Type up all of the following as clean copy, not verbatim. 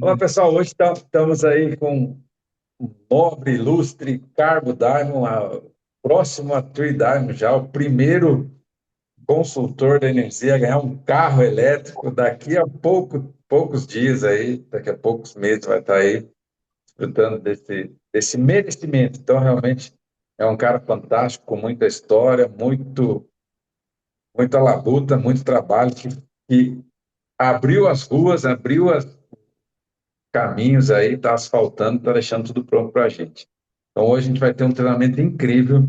Olá, pessoal. Hoje estamos aí com o nobre, ilustre Carbo Diamond, próximo a Tree Diamond já, o primeiro consultor da energia a ganhar um carro elétrico daqui a poucos dias aí, daqui a poucos meses vai estar aí desfrutando desse merecimento. Então, realmente, é um cara fantástico, com muita história, muita labuta, muito trabalho, que abriu as ruas, abriu as caminhos aí, está asfaltando, está deixando tudo pronto para a gente. Então, hoje a gente vai ter um treinamento incrível,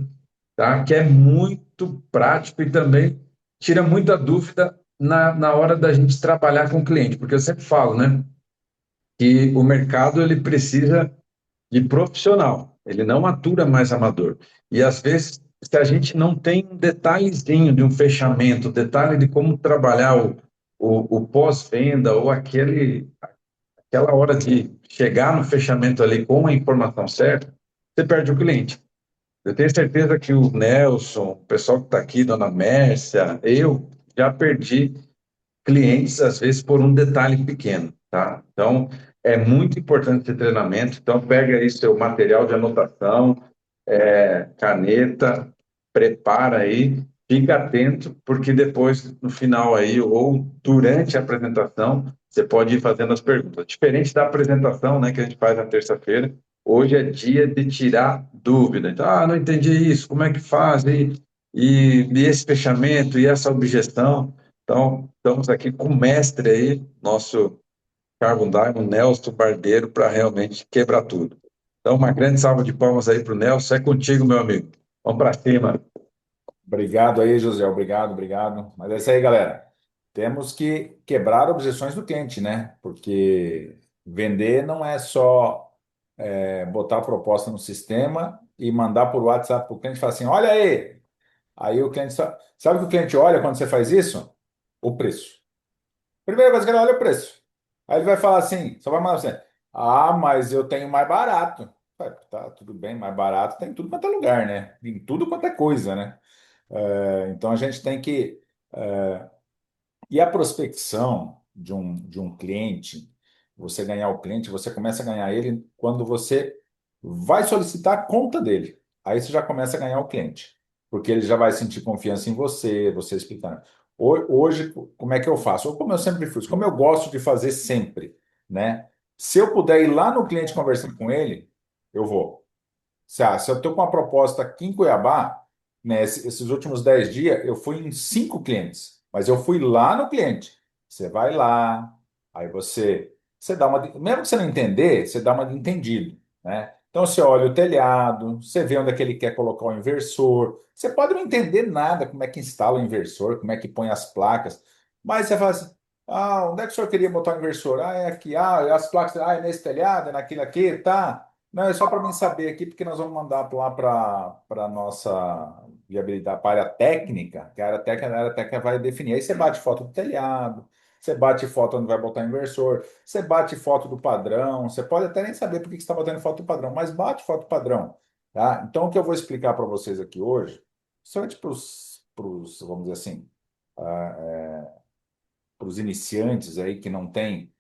tá? Que é muito prático e também tira muita dúvida na hora da gente trabalhar com o cliente, porque eu sempre falo, né, que o mercado ele precisa de profissional, ele não atura mais amador. E às vezes, se a gente não tem um detalhezinho de um fechamento, detalhe de como trabalhar o pós-venda ou aquela hora de chegar no fechamento ali com a informação certa, você perde o cliente. Eu tenho certeza que o Nelson, o pessoal que está aqui, Dona Mércia, eu já perdi clientes, às vezes, por um detalhe pequeno, tá? Então, é muito importante esse treinamento. Então, pega aí seu material de anotação, caneta, prepara aí, fica atento, porque depois, no final aí, ou durante a apresentação, você pode ir fazendo as perguntas. Diferente da apresentação, né, que a gente faz na terça-feira, hoje é dia de tirar dúvida. Então, não entendi isso, como é que faz? E esse fechamento, e essa objeção. Então, estamos aqui com o mestre aí, nosso Carbon Diamond, Nelson Barbeiro, para realmente quebrar tudo. Então, uma grande salva de palmas aí para o Nelson. É contigo, meu amigo. Vamos para cima. Obrigado aí, José. Obrigado, obrigado. Mas é isso aí, galera. Temos que quebrar objeções do cliente, né? Porque vender não é só botar a proposta no sistema e mandar por WhatsApp para o cliente e falar assim: olha aí. Aí o cliente sabe o que o cliente olha quando você faz isso? O preço. Primeira coisa que ele olha é o preço. Aí ele vai falar assim: só vai mandar assim: ah, mas eu tenho mais barato. Tá, tudo bem, mais barato tem em tudo quanto é lugar, né? Em tudo quanto é coisa, né? Então a gente tem que. E a prospecção de um cliente, você ganhar o cliente, você começa a ganhar ele quando você vai solicitar a conta dele. Aí você já começa a ganhar o cliente, porque ele já vai sentir confiança em você, você explicando. Hoje, como é que eu faço? Ou como eu sempre fiz, como eu gosto de fazer sempre, né? Se eu puder ir lá no cliente conversar com ele, eu vou. Se eu estou com uma proposta aqui em Cuiabá, né, esses últimos 10 dias, eu fui em 5 clientes, mas eu fui lá no cliente. Você vai lá, aí você dá uma. Mesmo que você não entender, você dá uma de entendido, né? Então você olha o telhado, você vê onde é que ele quer colocar o inversor. Você pode não entender nada, como é que instala o inversor, como é que põe as placas, mas você fala assim: ah, onde é que o senhor queria botar o inversor? Ah, é aqui. Ah, as placas, ah, é nesse telhado, é naquilo aqui, tá? Não, é só para mim saber aqui, porque nós vamos mandar lá para a nossa viabilidade, para a área técnica, que a área técnica vai definir. Aí você bate foto do telhado, você bate foto onde vai botar o inversor, você bate foto do padrão, você pode até nem saber por que você está batendo foto do padrão, mas bate foto do padrão, tá? Então, o que eu vou explicar para vocês aqui hoje, somente vamos dizer assim, para os iniciantes aí que não têm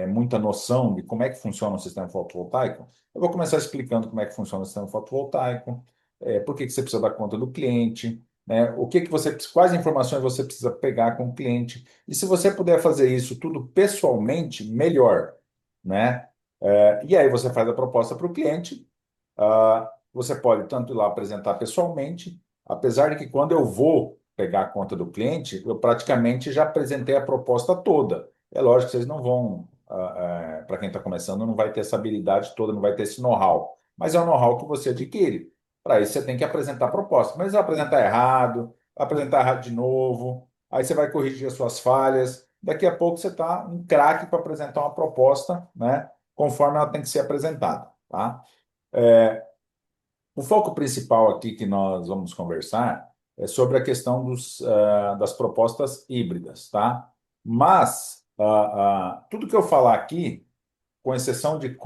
muita noção de como é que funciona o sistema fotovoltaico, eu vou começar explicando como é que funciona o sistema fotovoltaico, por que que você precisa dar conta do cliente, né, quais informações você precisa pegar com o cliente, e se você puder fazer isso tudo pessoalmente, melhor, né? E aí você faz a proposta para o cliente. Você pode tanto ir lá apresentar pessoalmente, apesar de que quando eu vou pegar a conta do cliente, eu praticamente já apresentei a proposta toda. É lógico que vocês não vão, para quem está começando, não vai ter essa habilidade toda, não vai ter esse know-how, mas é um know-how que você adquire. Para isso você tem que apresentar a proposta. Mas vai apresentar errado de novo, aí você vai corrigir as suas falhas. Daqui a pouco você está um craque para apresentar uma proposta, né, conforme ela tem que ser apresentada, tá? O foco principal aqui que nós vamos conversar é sobre a questão das propostas híbridas, tá? Mas tudo que eu falar aqui, com exceção de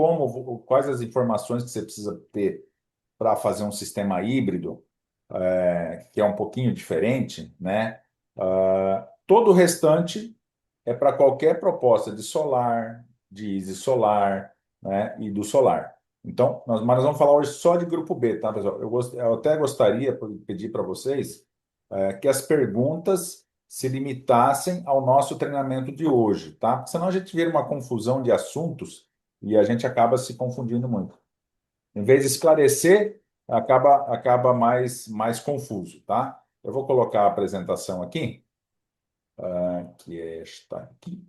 quais as informações que você precisa ter para fazer um sistema híbrido, que é um pouquinho diferente, né? Todo o restante é para qualquer proposta de solar, de Easy Solar, né, e do Solar. Então, mas nós vamos falar hoje só de grupo B, tá, pessoal? Eu até gostaria de pedir para vocês que as perguntas se limitassem ao nosso treinamento de hoje, tá? Porque senão a gente vira uma confusão de assuntos e a gente acaba se confundindo muito. Em vez de esclarecer, acaba mais confuso, tá? Eu vou colocar a apresentação aqui, que é esta aqui.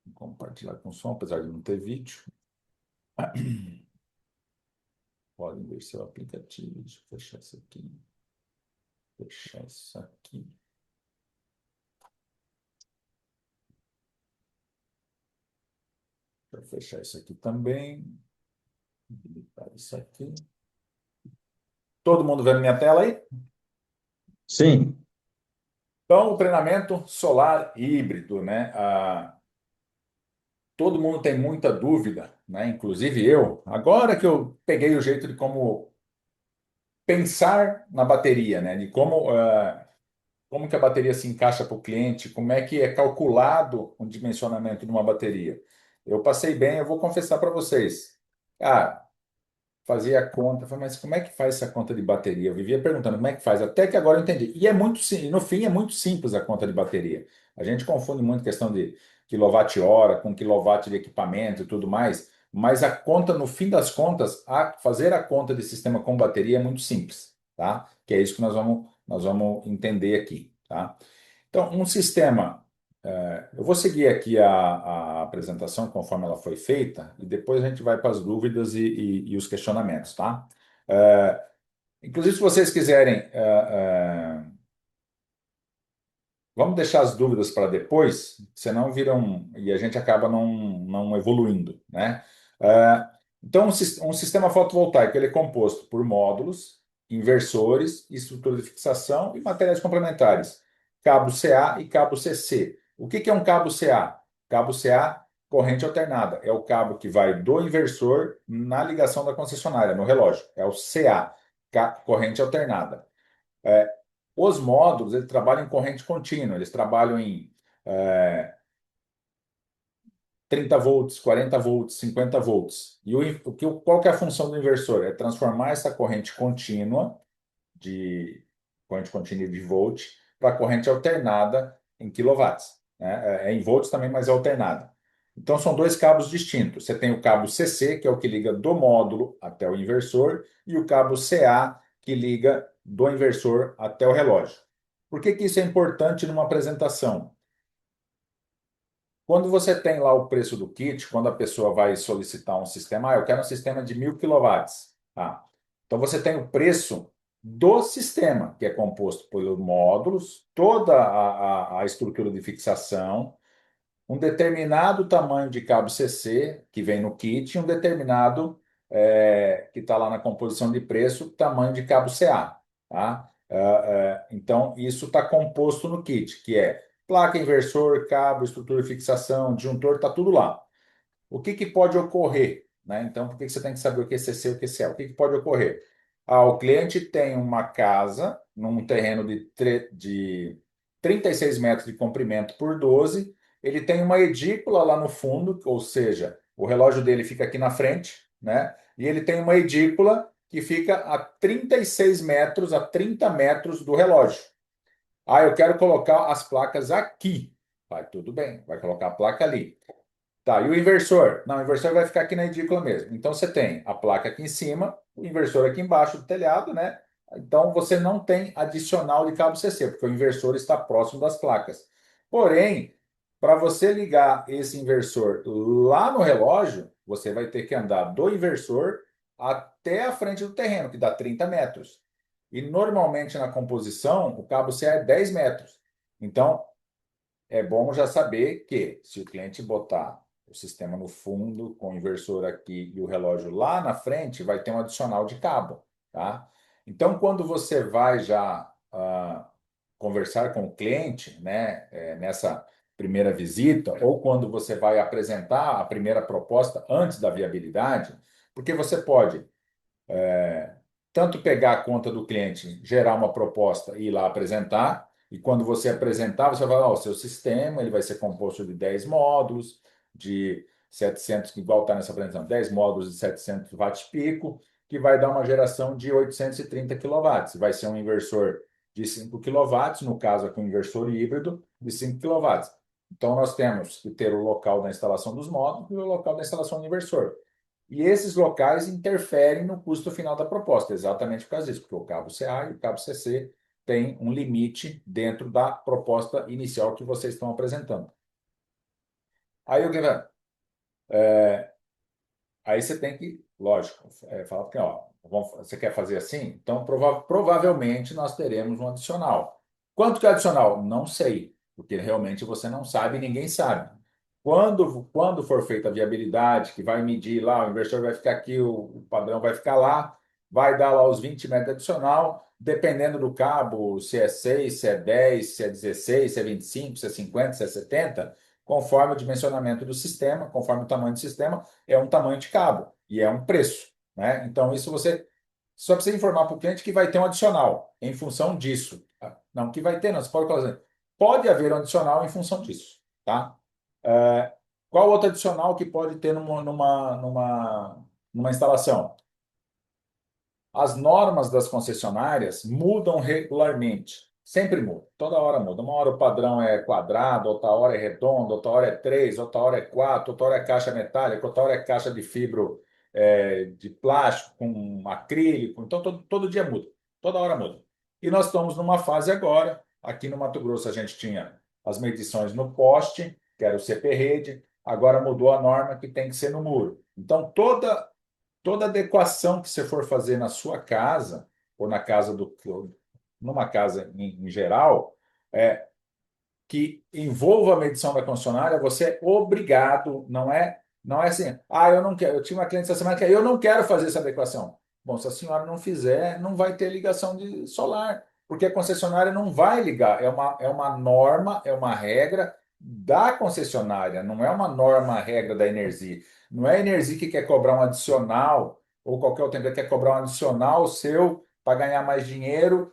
Vou compartilhar com som, apesar de não ter vídeo. Podem ver seu aplicativo. Deixa eu fechar isso aqui. Fechar isso aqui. Deixa eu fechar isso aqui também. Habilitar isso aqui. Todo mundo vendo minha tela aí? Sim, Então, o treinamento solar híbrido, né? Todo mundo tem muita dúvida, né? Inclusive eu. Agora que eu peguei o jeito de como pensar na bateria, né? De como que a bateria se encaixa para o cliente, como é que é calculado o dimensionamento de uma bateria. Eu passei bem, eu vou confessar para vocês. Ah, fazia a conta, falei, mas como é que faz essa conta de bateria? Eu vivia perguntando como é que faz, até que agora eu entendi. E é muito simples, no fim é muito simples a conta de bateria. A gente confunde muito questão de quilowatt-hora com quilowatt de equipamento e tudo mais, mas a conta, no fim das contas, fazer a conta de sistema com bateria é muito simples, tá? Que é isso que nós vamos entender aqui, tá? Então, um sistema. Eu vou seguir aqui a apresentação conforme ela foi feita e depois a gente vai para as dúvidas e os questionamentos, tá? É, Inclusive, se vocês quiserem, vamos deixar as dúvidas para depois, senão viram e a gente acaba não evoluindo, né? Então, um sistema fotovoltaico ele é composto por módulos, inversores, estrutura de fixação e materiais complementares, cabo CA e cabo CC. O que que é um cabo CA? Cabo CA, corrente alternada, é o cabo que vai do inversor na ligação da concessionária, no relógio. É o CA, corrente alternada. Os módulos, eles trabalham em corrente contínua, eles trabalham em é, 30 volts, 40 volts, 50 volts. E qual que é a função do inversor? É transformar essa de corrente contínua de volt para corrente alternada em quilowatts, né? É em volts também, mas é alternada. Então, são dois cabos distintos. Você tem o cabo CC, que é o que liga do módulo até o inversor, e o cabo CA, que liga do inversor até o relógio. Por que que isso é importante numa apresentação? Quando você tem lá o preço do kit, quando a pessoa vai solicitar um sistema, eu quero um sistema de 1.000 quilowatts. Tá? Então você tem o preço do sistema, que é composto por módulos, toda a estrutura de fixação, um determinado tamanho de cabo CC que vem no kit, e um determinado que está lá na composição de preço, tamanho de cabo CA. Tá? Então, isso está composto no kit, que é placa, inversor, cabo, estrutura de fixação, disjuntor, está tudo lá. O que que pode ocorrer, né? Então, por que que você tem que saber o que é CC e o que é CA? O que que pode ocorrer? O cliente tem uma casa num terreno de 36 metros de comprimento por 12, ele tem uma edícula lá no fundo, ou seja, o relógio dele fica aqui na frente, né? E ele tem uma edícula que fica a 36 metros, a 30 metros do relógio. Eu quero colocar as placas aqui. Vai, tudo bem, vai colocar a placa ali. Tá, e o inversor? Não, o inversor vai ficar aqui na edícula mesmo. Então você tem a placa aqui em cima, o inversor aqui embaixo do telhado, né? Então você não tem adicional de cabo CC, porque o inversor está próximo das placas. Porém, para você ligar esse inversor lá no relógio, você vai ter que andar do inversor até a frente do terreno, que dá 30 metros. E normalmente na composição, o cabo CA é 10 metros. Então, é bom já saber que se o cliente botar o sistema no fundo, com o inversor aqui e o relógio lá na frente, vai ter um adicional de cabo, tá? Então, quando você vai já conversar com o cliente, né, nessa primeira visita, ou quando você vai apresentar a primeira proposta antes da viabilidade, porque você pode tanto pegar a conta do cliente, gerar uma proposta e ir lá apresentar, e quando você apresentar, você vai falar, o seu sistema ele vai ser composto de 10 módulos, de 700, que igual está nessa apresentação, 10 módulos de 700 watts pico, que vai dar uma geração de 830 quilowatts. Vai ser um inversor de 5 quilowatts, no caso aqui um inversor híbrido de 5 quilowatts. Então, nós temos que ter o local da instalação dos módulos e o local da instalação do inversor. E esses locais interferem no custo final da proposta, exatamente por causa disso, porque o cabo CA e o cabo CC têm um limite dentro da proposta inicial que vocês estão apresentando. Aí o que vai? Aí você tem que, lógico, falar porque, ó, você quer fazer assim? Então, provavelmente nós teremos um adicional. Quanto que é adicional? Não sei, porque realmente você não sabe e ninguém sabe. Quando for feita a viabilidade, que vai medir lá, o inversor vai ficar aqui, o padrão vai ficar lá, vai dar lá os 20 metros adicional, dependendo do cabo, se é 6, se é 10, se é 16, se é 25, se é 50, se é 70, conforme o dimensionamento do sistema, conforme o tamanho do sistema, é um tamanho de cabo e é um preço, né? Então, isso você só precisa informar para o cliente que vai ter um adicional em função disso. Tá? Não que vai ter, não. Você pode falar assim, pode haver um adicional em função disso, tá? Qual outro adicional que pode ter numa instalação? As normas das concessionárias mudam regularmente. Sempre muda, toda hora muda. Uma hora o padrão é quadrado, outra hora é redondo, outra hora é 3, outra hora é 4, outra hora é caixa metálica, outra hora é caixa de fibro de plástico com acrílico. Então, todo dia muda, toda hora muda. E nós estamos numa fase agora, aqui no Mato Grosso a gente tinha as medições no poste, que era o CP-Rede, agora mudou a norma que tem que ser no muro. Então, toda adequação que você for fazer na sua casa, ou na casa numa casa em geral, que envolva a medição da concessionária, você é obrigado, não é assim, eu não quero, eu tinha uma cliente essa semana que eu não quero fazer essa adequação. Bom, se a senhora não fizer, não vai ter ligação de solar, porque a concessionária não vai ligar, é uma norma, é uma regra da concessionária, não é uma norma, regra da Energia. Não é a Energia que quer cobrar um adicional, ou qualquer outra empresa quer cobrar um adicional seu para ganhar mais dinheiro,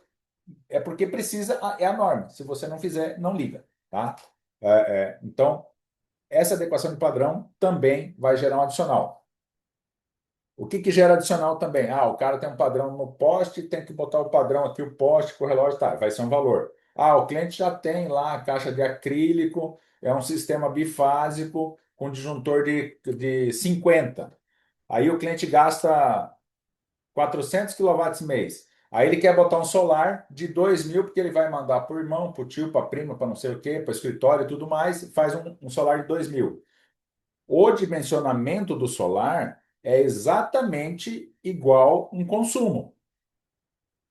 é porque precisa, é a norma. Se você não fizer, não liga, tá? Então, essa adequação de padrão também vai gerar um adicional. O que gera adicional também? O cara tem um padrão no poste, tem que botar o padrão aqui, o poste com o relógio, tá, vai ser um valor. O cliente já tem lá a caixa de acrílico, é um sistema bifásico com disjuntor de 50. Aí o cliente gasta 400 quilowatts mês. Aí ele quer botar um solar de 2.000, porque ele vai mandar para o irmão, para o tio, para a prima, para não sei o quê, para o escritório e tudo mais, faz um solar de 2.000. O dimensionamento do solar é exatamente igual um consumo.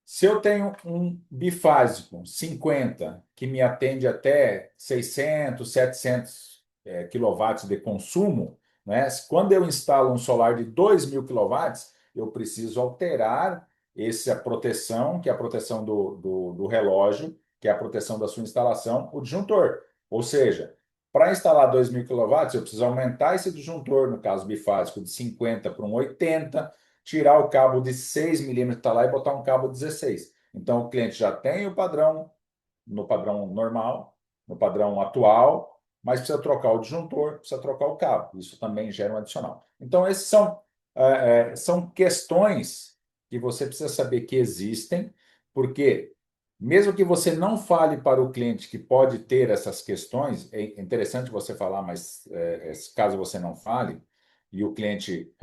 Se eu tenho um bifásico 50 que me atende até 600, 700 quilowatts de consumo, né? Quando eu instalo um solar de 2.000 quilowatts, eu preciso alterar essa proteção, que é a proteção do relógio, que é a proteção da sua instalação, o disjuntor. Ou seja, para instalar 2.000 quilowatts, eu preciso aumentar esse disjuntor, no caso bifásico, de 50 para um 80, tirar o cabo de 6 milímetros que está lá e botar um cabo 16. Então, o cliente já tem o padrão no padrão normal, no padrão atual, mas precisa trocar o disjuntor, precisa trocar o cabo. Isso também gera um adicional. Então, esses são questões que você precisa saber que existem, porque mesmo que você não fale para o cliente que pode ter essas questões, é interessante você falar, mas caso você não fale, e o cliente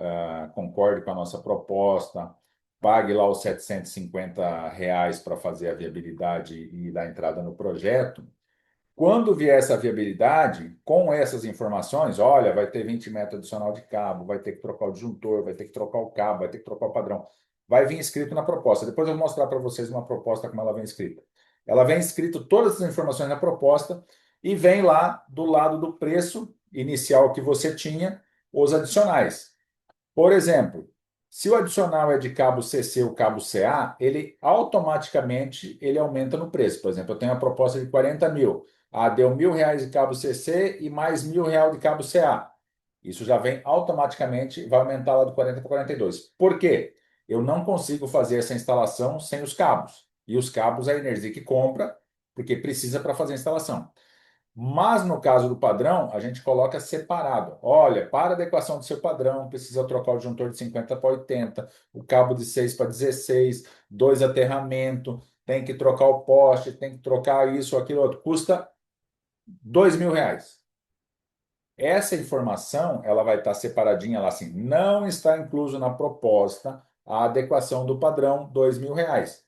concorde com a nossa proposta, pague lá os R$ 750 para fazer a viabilidade e dar entrada no projeto. Quando vier essa viabilidade, com essas informações, olha, vai ter 20 metros adicional de cabo, vai ter que trocar o disjuntor, vai ter que trocar o cabo, vai ter que trocar o padrão. Vai vir escrito na proposta. Depois eu vou mostrar para vocês uma proposta como ela vem escrita. Ela vem escrito todas as informações na proposta e vem lá do lado do preço inicial que você tinha, os adicionais. Por exemplo, se o adicional é de cabo CC ou cabo CA, ele automaticamente ele aumenta no preço. Por exemplo, eu tenho a proposta de 40.000. Deu R$ 1.000 de cabo CC e mais R$ 1.000 de cabo CA. Isso já vem automaticamente, vai aumentar lá do 40 para 42. Por quê? Eu não consigo fazer essa instalação sem os cabos. E os cabos é a Energia que compra, porque precisa para fazer a instalação. Mas no caso do padrão, a gente coloca separado. Olha, para a adequação do seu padrão, precisa trocar o disjuntor de 50 para 80, o cabo de 6 para 16, dois aterramento, tem que trocar o poste, tem que trocar isso, aquilo, outro. Custa R$ 2.000. Essa informação, ela vai estar separadinha lá assim, não está incluso na proposta a adequação do padrão R$ 2.000.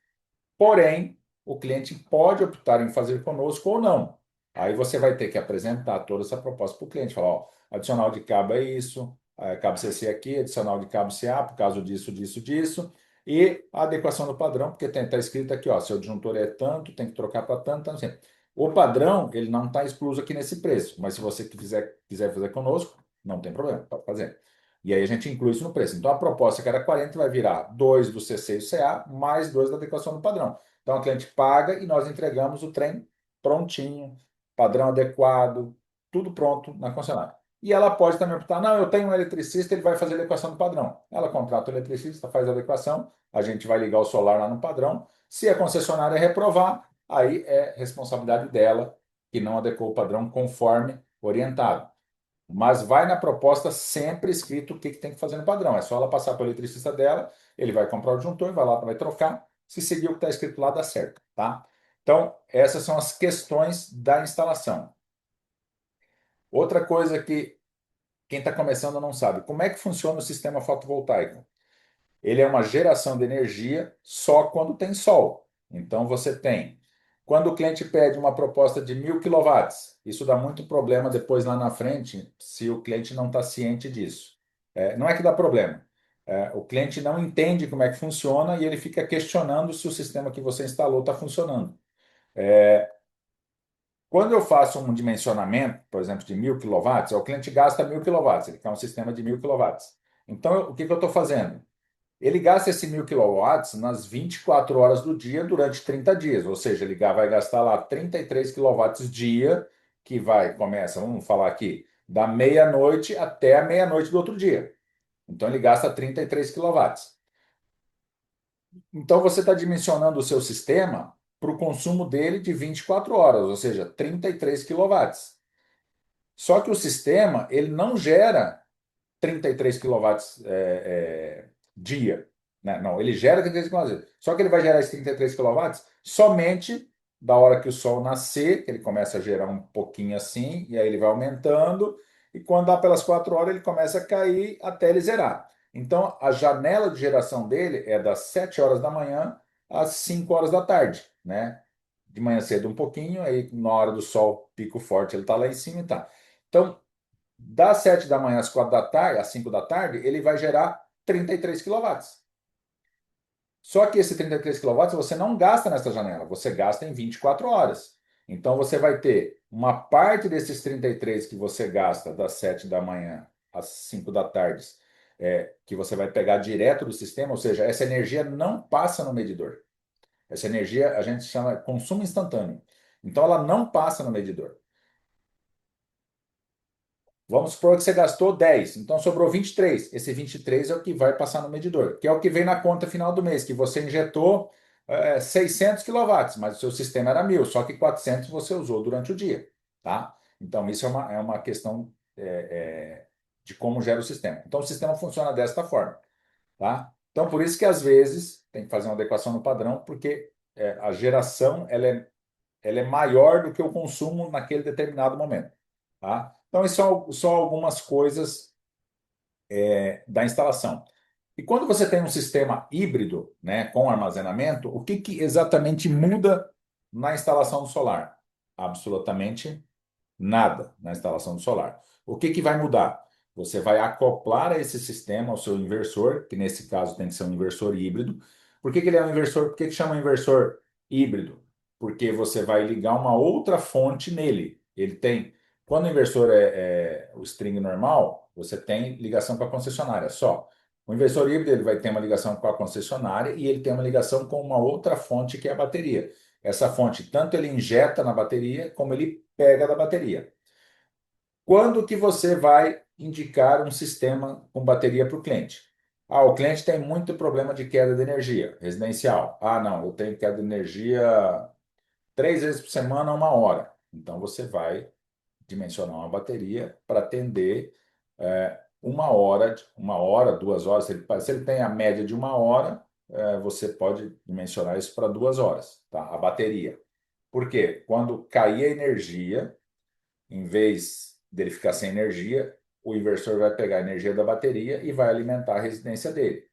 Porém, o cliente pode optar em fazer conosco ou não. Aí você vai ter que apresentar toda essa proposta para o cliente, falar, ó, adicional de cabo é isso, cabo CC aqui, adicional de cabo CA por causa disso, disso, disso, e a adequação do padrão, porque está escrito aqui, ó, seu disjuntor é tanto, tem que trocar para tanto, tanto, assim. O padrão, ele não está excluso aqui nesse preço, mas se você quiser fazer conosco, não tem problema, pode fazer. E aí a gente inclui isso no preço. Então a proposta que era 40 vai virar 2 do CC e o CA, mais 2 da adequação do padrão. Então, o cliente paga e nós entregamos o trem prontinho, padrão adequado, tudo pronto na concessionária. E ela pode também optar, não, eu tenho um eletricista, ele vai fazer a adequação do padrão. Ela contrata o eletricista, faz a adequação, a gente vai ligar o solar lá no padrão. Se a concessionária reprovar, aí é responsabilidade dela, que não adequou o padrão conforme orientado. Mas vai na proposta sempre escrito o que tem que fazer no padrão. É só ela passar para o eletricista dela, ele vai comprar o disjuntor, vai lá, vai trocar. Se seguir o que está escrito lá, dá certo, tá? Então, essas são as questões da instalação. Outra coisa que quem está começando não sabe, como é que funciona o sistema fotovoltaico? Ele é uma geração de energia só quando tem sol. Então você tem. Quando o cliente pede uma proposta de 1.000 kW, isso dá muito problema depois lá na frente, se o cliente não está ciente disso. Não é que dá problema. O cliente não entende como é que funciona e ele fica questionando se o sistema que você instalou está funcionando. Quando eu faço um dimensionamento, por exemplo, de 1.000 kW, o cliente gasta 1.000 kW, ele quer um sistema de 1.000 kW. Então, o que eu estou fazendo? Ele gasta esse 1.000 kW nas 24 horas do dia durante 30 dias, ou seja, ele vai gastar lá 33 kW dia, que começa, vamos falar aqui, da meia-noite até a meia-noite do outro dia. Então ele gasta 33 kW. Então você está dimensionando o seu sistema para o consumo dele de 24 horas, ou seja, 33 kW. Só que o sistema ele não gera 33 kW dia. Né? Não, ele gera 33 kW. Só que ele vai gerar esses 33 kW somente da hora que o sol nascer, que ele começa a gerar um pouquinho assim, e aí ele vai aumentando, e quando dá pelas 4 horas, ele começa a cair até ele zerar. Então, a janela de geração dele é das 7 horas da manhã às 5 horas da tarde, né? De manhã cedo um pouquinho, aí na hora do sol, pico forte, ele está lá em cima e tá. Então, das 7 da manhã às 4 da tarde, às 5 da tarde, ele vai gerar 33 kW. Só que esse 33 kW você não gasta nessa janela, você gasta em 24 horas. Então você vai ter uma parte desses 33 que você gasta das 7 da manhã às 5 da tarde, que você vai pegar direto do sistema, ou seja, essa energia não passa no medidor. Essa energia a gente chama consumo instantâneo. Então ela não passa no medidor. Vamos supor que você gastou 10, então sobrou 23. Esse 23 é o que vai passar no medidor, que é o que vem na conta final do mês, que você injetou 600 kW, mas o seu sistema era 1.000, só que 400 você usou durante o dia, tá? Então isso é uma questão de como gera o sistema. Então o sistema funciona desta forma, tá? Então por isso que às vezes tem que fazer uma adequação no padrão, porque a geração ela é maior do que o consumo naquele determinado momento. Tá? Então, isso são só algumas coisas da instalação. E quando você tem um sistema híbrido, né, com armazenamento, o que exatamente muda na instalação do solar? Absolutamente nada na instalação do solar. O que vai mudar? Você vai acoplar a esse sistema ao seu inversor, que nesse caso tem que ser um inversor híbrido. Por que ele é um inversor? Por que chama inversor híbrido? Porque você vai ligar uma outra fonte nele. Ele tem. Quando o inversor é o string normal, você tem ligação com a concessionária só. O inversor híbrido ele vai ter uma ligação com a concessionária e ele tem uma ligação com uma outra fonte que é a bateria. Essa fonte, tanto ele injeta na bateria, como ele pega da bateria. Quando que você vai indicar um sistema com bateria para o cliente? Ah, o cliente tem muito problema de queda de energia residencial. Ah, não, eu tenho queda de energia 3 vezes por semana, 1 hora. Então você vai dimensionar uma bateria para atender 2 horas. Se ele tem a média de 1 hora, você pode dimensionar isso para 2 horas, tá? A bateria. Por quê? Quando cair a energia, em vez dele ficar sem energia, o inversor vai pegar a energia da bateria e vai alimentar a residência dele.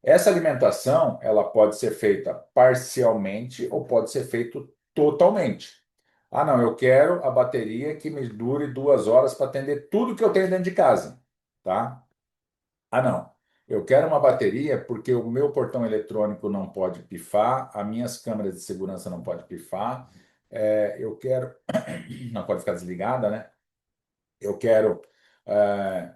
Essa alimentação, ela pode ser feita parcialmente ou pode ser feito totalmente. Ah, não, eu quero a bateria que me dure 2 horas para atender tudo que eu tenho dentro de casa, tá? Ah, não. Eu quero uma bateria porque o meu portão eletrônico não pode pifar, as minhas câmeras de segurança não podem pifar, eu quero. Não pode ficar desligada, né? Eu quero eh,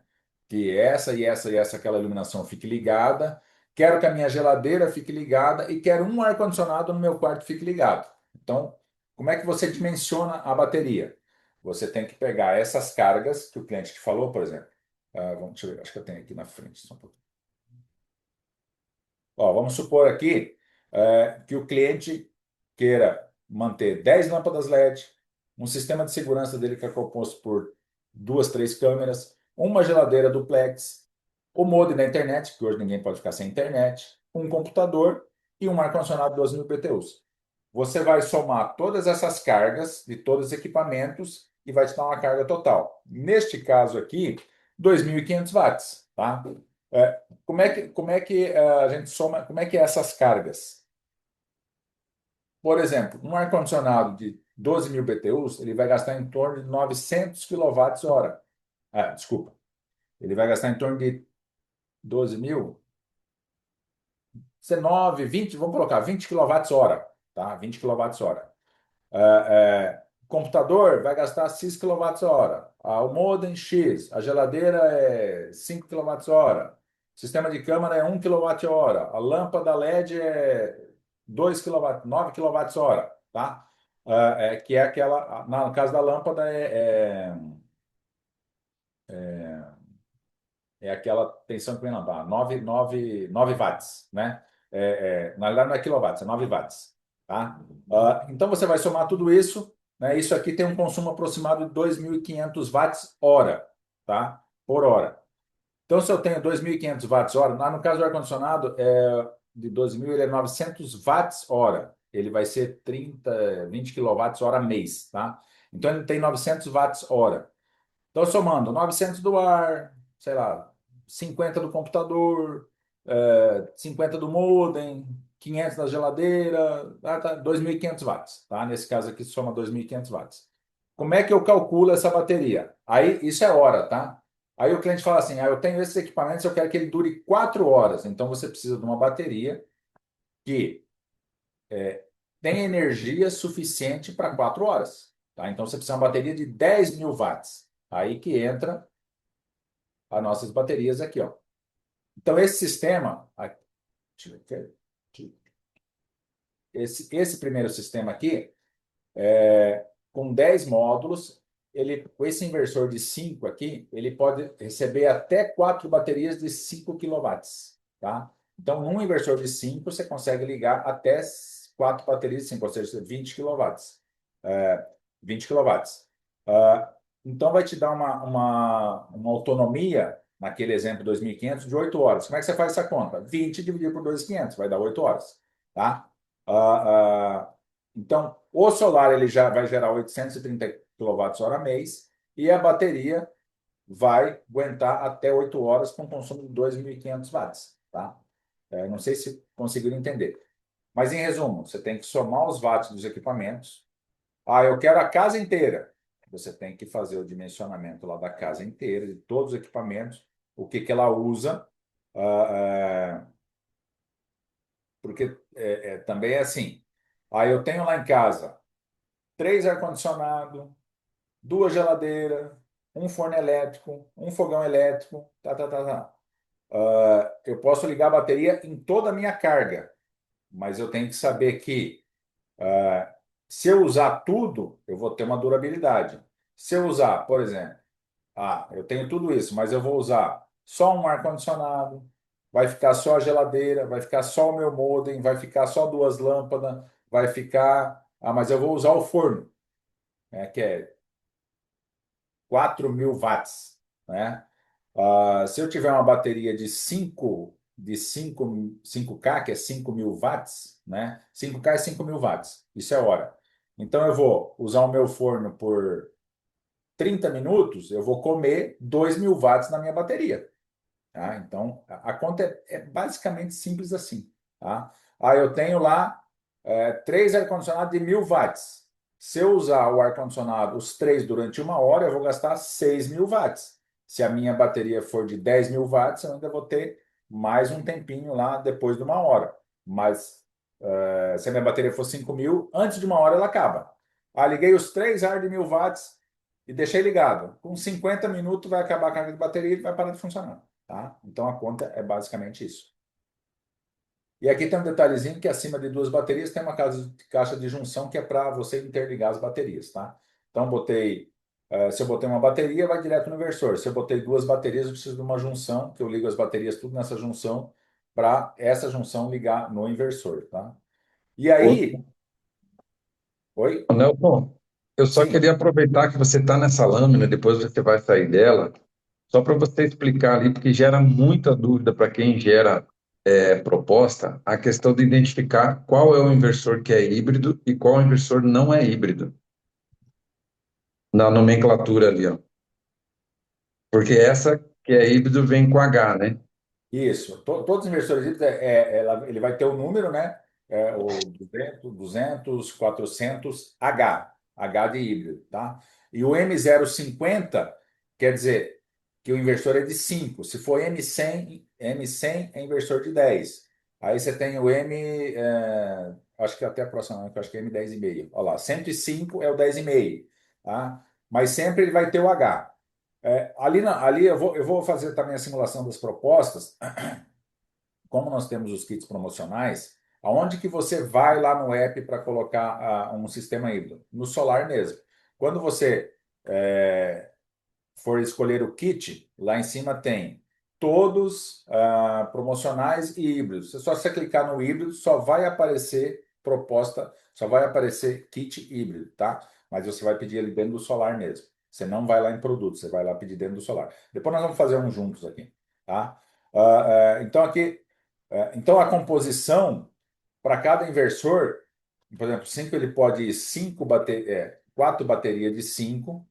que essa e essa e essa aquela iluminação fique ligada, quero que a minha geladeira fique ligada e quero um ar-condicionado no meu quarto fique ligado. Então, como é que você dimensiona a bateria? Você tem que pegar essas cargas que o cliente te falou, por exemplo. Deixa eu ver, acho que eu tenho aqui na frente. Só um pouquinho. Ó, vamos supor aqui que o cliente queira manter 10 lâmpadas LED, um sistema de segurança dele que é composto por 2, 3 câmeras, uma geladeira duplex, o modem da internet, que hoje ninguém pode ficar sem internet, um computador e um ar-condicionado 12.000 BTUs. Você vai somar todas essas cargas de todos os equipamentos e vai te dar uma carga total. Neste caso aqui, 2.500 watts, tá? Como é que a gente soma, como é que é essas cargas? Por exemplo, um ar-condicionado de 12.000 BTUs, ele vai gastar em torno de 900 kWh. Desculpa. Ele vai gastar em torno de 12.000, 19, 20, vamos colocar 20 kWh, tá? 20 kWh. Computador vai gastar X kWh. O modem X. A geladeira é 5 kWh. Sistema de câmara é 1 kWh. A lâmpada LED é 2 kW, 9 kWh, tá? Que é aquela. No caso da lâmpada, é aquela tensão que vem lá, 9 watts, né? Na verdade, não é quilowatts, é 9 watts, tá? Então, você vai somar tudo isso, né? Isso aqui tem um consumo aproximado de 2.500 watts hora, tá? Por hora. Então, se eu tenho 2.500 watts hora, no caso do ar-condicionado, de 12.000, ele é 900 watts hora. Ele vai ser 20 quilowatts hora mês, tá? Então, ele tem 900 watts hora. Então, somando 900 do ar, sei lá, 50 do computador, 50 do modem, 500 da geladeira, tá, 2.500 watts, tá? Nesse caso aqui, soma 2.500 watts. Como é que eu calculo essa bateria? Aí, isso é hora, tá? Aí o cliente fala assim, eu tenho esses equipamentos, eu quero que ele dure 4 horas. Então, você precisa de uma bateria que tem energia suficiente para 4 horas, tá? Então, você precisa de uma bateria de 10.000 watts. Aí que entra as nossas baterias aqui, ó. Então, esse sistema, deixa eu ver aqui. Esse primeiro sistema aqui, com 10 módulos, com esse inversor de 5 aqui, ele pode receber até 4 baterias de 5 quilowatts, tá? Então, num inversor de 5, você consegue ligar até 4 baterias de 5, ou seja, 20 quilowatts. 20 quilowatts. Então, vai te dar uma autonomia, naquele exemplo 2.500, de 8 horas. Como é que você faz essa conta? 20 dividido por 2.500, vai dar 8 horas. Tá? Então, o solar ele já vai gerar 830 kWh mês e a bateria vai aguentar até 8 horas com consumo de 2.500 watts. Tá? Não sei se conseguiram entender. Mas, em resumo, você tem que somar os watts dos equipamentos. Eu quero a casa inteira. Você tem que fazer o dimensionamento lá da casa inteira, de todos os equipamentos, o que ela usa, porque também é assim. Eu tenho lá em casa 3 ar-condicionado, 2 geladeiras, um forno elétrico, um fogão elétrico, tá. Eu posso ligar a bateria em toda a minha carga, mas eu tenho que saber que se eu usar tudo, eu vou ter uma durabilidade. Se eu usar, por exemplo, eu tenho tudo isso, mas eu vou usar só um ar-condicionado, vai ficar só a geladeira, vai ficar só o meu modem, vai ficar só 2 lâmpadas, vai ficar. Mas eu vou usar o forno, né, que é 4.000 watts, né? Se eu tiver uma bateria de 5K, que é 5.000 watts, né? 5K é 5.000 watts, isso é hora. Então eu vou usar o meu forno por 30 minutos, eu vou comer 2.000 watts na minha bateria. Tá? Então, a conta é basicamente simples assim. Tá? Eu tenho lá três ar-condicionados de 1.000 watts. Se eu usar o ar-condicionado, os três, durante uma hora, eu vou gastar 6.000 watts. Se a minha bateria for de 10.000 watts, eu ainda vou ter mais um tempinho lá depois de uma hora. Mas se a minha bateria for 5.000, antes de uma hora ela acaba. Liguei os três ar de 1.000 watts e deixei ligado. Com 50 minutos vai acabar a carga de bateria e ele vai parar de funcionar. Tá? Então a conta é basicamente isso. E aqui tem um detalhezinho que acima de duas baterias tem uma caixa de junção que é para você interligar as baterias. Tá? Então se eu botei uma bateria, vai direto no inversor. Se eu botei duas baterias, eu preciso de uma junção, que eu ligo as baterias tudo nessa junção, para essa junção ligar no inversor. Tá? E aí. Oi? Ô, Nelson, eu só Sim. queria aproveitar que você está nessa lâmina, depois você vai sair dela, só para você explicar ali, porque gera muita dúvida para quem gera proposta, a questão de identificar qual é o inversor que é híbrido e qual inversor não é híbrido, na nomenclatura ali, ó. Porque essa que é híbrido vem com H, né? Isso. Todos os inversores híbridos, ele vai ter o número, né? O 200, 400H, H de híbrido, tá? E o M050 quer dizer que o inversor é de 5. Se for M100 é inversor de 10. Aí você tem o acho que até a próxima, que eu acho que é M10,5. Olha lá, 105 é o 10,5, tá? Mas sempre ele vai ter o H. Ali eu vou fazer também a simulação das propostas. Como nós temos os kits promocionais, aonde que você vai lá no app para colocar um sistema híbrido? No Solar mesmo. Quando você for escolher o kit, lá em cima tem todos promocionais e híbridos. Só você clicar no híbrido, só vai aparecer proposta, só vai aparecer kit híbrido, tá? Mas você vai pedir ele dentro do Solar mesmo. Você não vai lá em produto, você vai lá pedir dentro do Solar. Depois nós vamos fazer um juntos aqui, tá? Então então a composição para cada inversor, por exemplo, 5 ele pode ir 4 baterias de 5.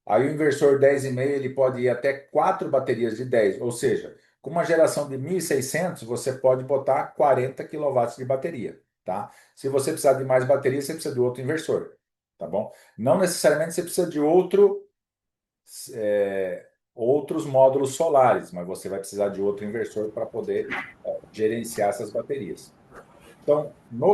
Aí o inversor 10,5 ele pode ir até 4 baterias de 10, ou seja, com uma geração de 1.600 você pode botar 40 quilowatts de bateria, tá? Se você precisar de mais bateria, você precisa de outro inversor, tá bom? Não necessariamente você precisa de outros módulos solares, mas você vai precisar de outro inversor para poder gerenciar essas baterias. Então,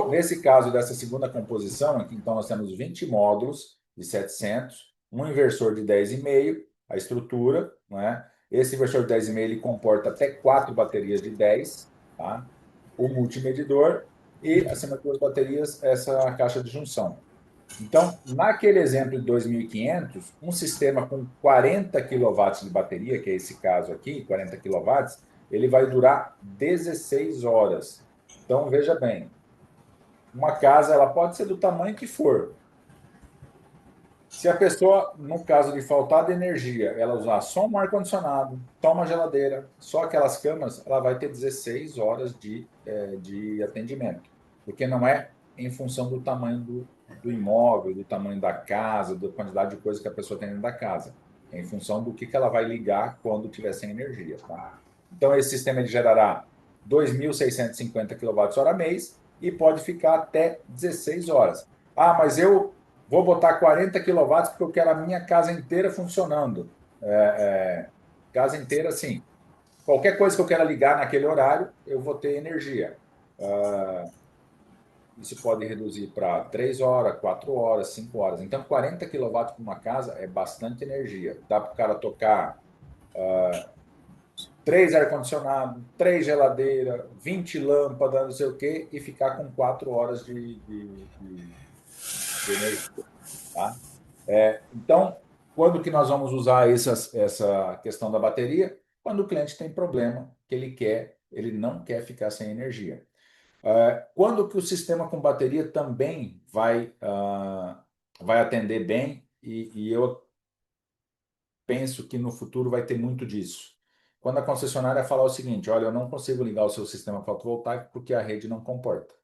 nesse caso dessa segunda composição, aqui, então nós temos 20 módulos de 700, um inversor de 10,5, a estrutura, né? Esse inversor de 10,5 ele comporta até 4 baterias de 10, tá? O multimedidor e, acima de duas baterias, essa caixa de junção. Então, naquele exemplo de 2.500, um sistema com 40 quilowatts de bateria, que é esse caso aqui, 40 quilowatts, ele vai durar 16 horas. Então, veja bem, uma casa ela pode ser do tamanho que for. Se a pessoa, no caso de faltar de energia, ela usar só um ar-condicionado, só uma geladeira, só aquelas camas, ela vai ter 16 horas de atendimento. Porque não é em função do tamanho do imóvel, do tamanho da casa, da quantidade de coisas que a pessoa tem dentro da casa. É em função do que ela vai ligar quando tiver sem energia. Tá? Então, esse sistema ele gerará 2.650 kWh mês e pode ficar até 16 horas. Mas eu vou botar 40 quilowatts porque eu quero a minha casa inteira funcionando. Casa inteira, assim. Qualquer coisa que eu queira ligar naquele horário, eu vou ter energia. Isso pode reduzir para 3 horas, 4 horas, 5 horas. Então, 40 quilowatts para uma casa é bastante energia. Dá para o cara tocar 3 ar-condicionado, 3 geladeiras, 20 lâmpadas, não sei o quê, e ficar com 4 horas de energia. Tá? Então, quando que nós vamos usar essa questão da bateria? Quando o cliente tem problema que ele não quer ficar sem energia. Quando que o sistema com bateria também vai atender bem e eu penso que no futuro vai ter muito disso. Quando a concessionária falar o seguinte, olha, eu não consigo ligar o seu sistema fotovoltaico porque a rede não comporta.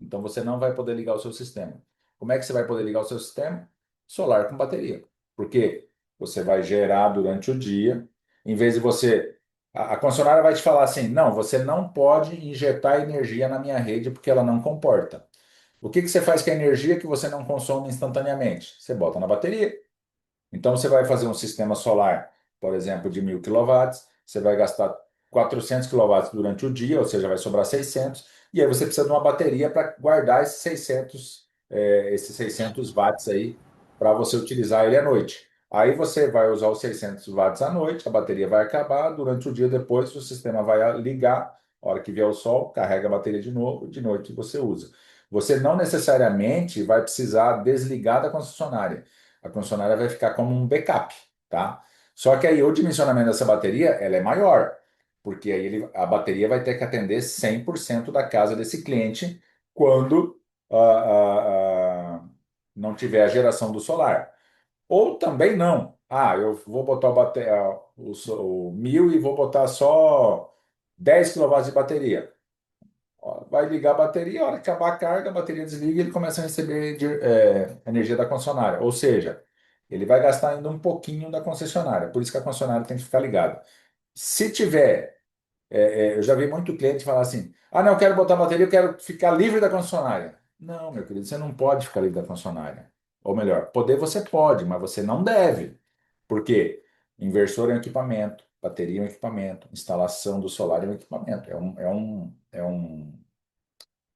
Então você não vai poder ligar o seu sistema. Como é que você vai poder ligar o seu sistema? Solar com bateria. Porque você vai gerar durante o dia, em vez de você. A concessionária vai te falar assim: não, você não pode injetar energia na minha rede porque ela não comporta. O que que você faz com a energia que você não consome instantaneamente? Você bota na bateria. Então, você vai fazer um sistema solar, por exemplo, de 1.000 kW, você vai gastar 400 kW durante o dia, ou seja, vai sobrar 600, e aí você precisa de uma bateria para guardar esses 600 watts aí, para você utilizar ele à noite. Aí você vai usar os 600 watts à noite, a bateria vai acabar, durante o dia depois o sistema vai ligar, a hora que vier o sol, carrega a bateria de novo, de noite você usa. Você não necessariamente vai precisar desligar da concessionária. A concessionária vai ficar como um backup, tá? Só que aí o dimensionamento dessa bateria, ela é maior, porque aí a bateria vai ter que atender 100% da casa desse cliente quando não tiver a geração do solar. Ou também não. Ah, eu vou botar o 1.000 e vou botar só 10 kW de bateria. Ó, vai ligar a bateria, a hora que acabar a carga, a bateria desliga e ele começa a receber energia da concessionária. Ou seja, ele vai gastar ainda um pouquinho da concessionária. Por isso que a concessionária tem que ficar ligada. Se tiver, eu já vi muito cliente falar assim: ah, não, eu quero botar bateria, eu quero ficar livre da concessionária. Não, meu querido, você não pode ficar livre da concessionária. Ou melhor, poder você pode, mas você não deve. Por quê? Inversor é um equipamento, bateria é um equipamento, instalação do solar é um equipamento. É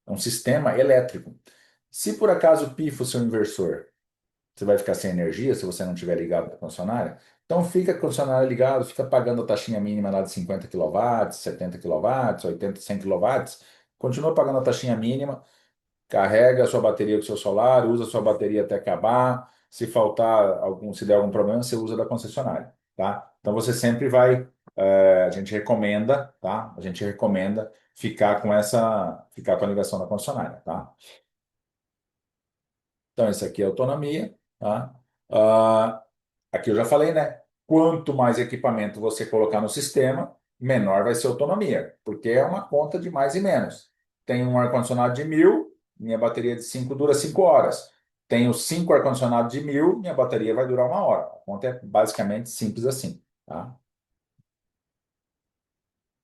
um sistema elétrico. Se por acaso pifa o seu inversor, você vai ficar sem energia se você não tiver ligado para a concessionária? Então fica com a concessionária ligado, fica pagando a taxinha mínima lá de 50 kW, 70 kW, 80, 100 kW, continua pagando a taxinha mínima, carrega a sua bateria com o seu solar, usa a sua bateria até acabar. Se faltar se der algum problema, você usa da concessionária, tá? Então você sempre vai, a gente recomenda, tá? A gente recomenda ficar com a ligação da concessionária, tá? Então esse aqui é autonomia, tá? Ah, aqui eu já falei, né? Quanto mais equipamento você colocar no sistema, menor vai ser a autonomia, porque é uma conta de mais e menos. Tem um ar-condicionado de 1.000, minha bateria de 5 dura 5 horas. Tenho 5 ar-condicionados de 1.000, minha bateria vai durar 1 hora. A conta é basicamente simples assim, tá?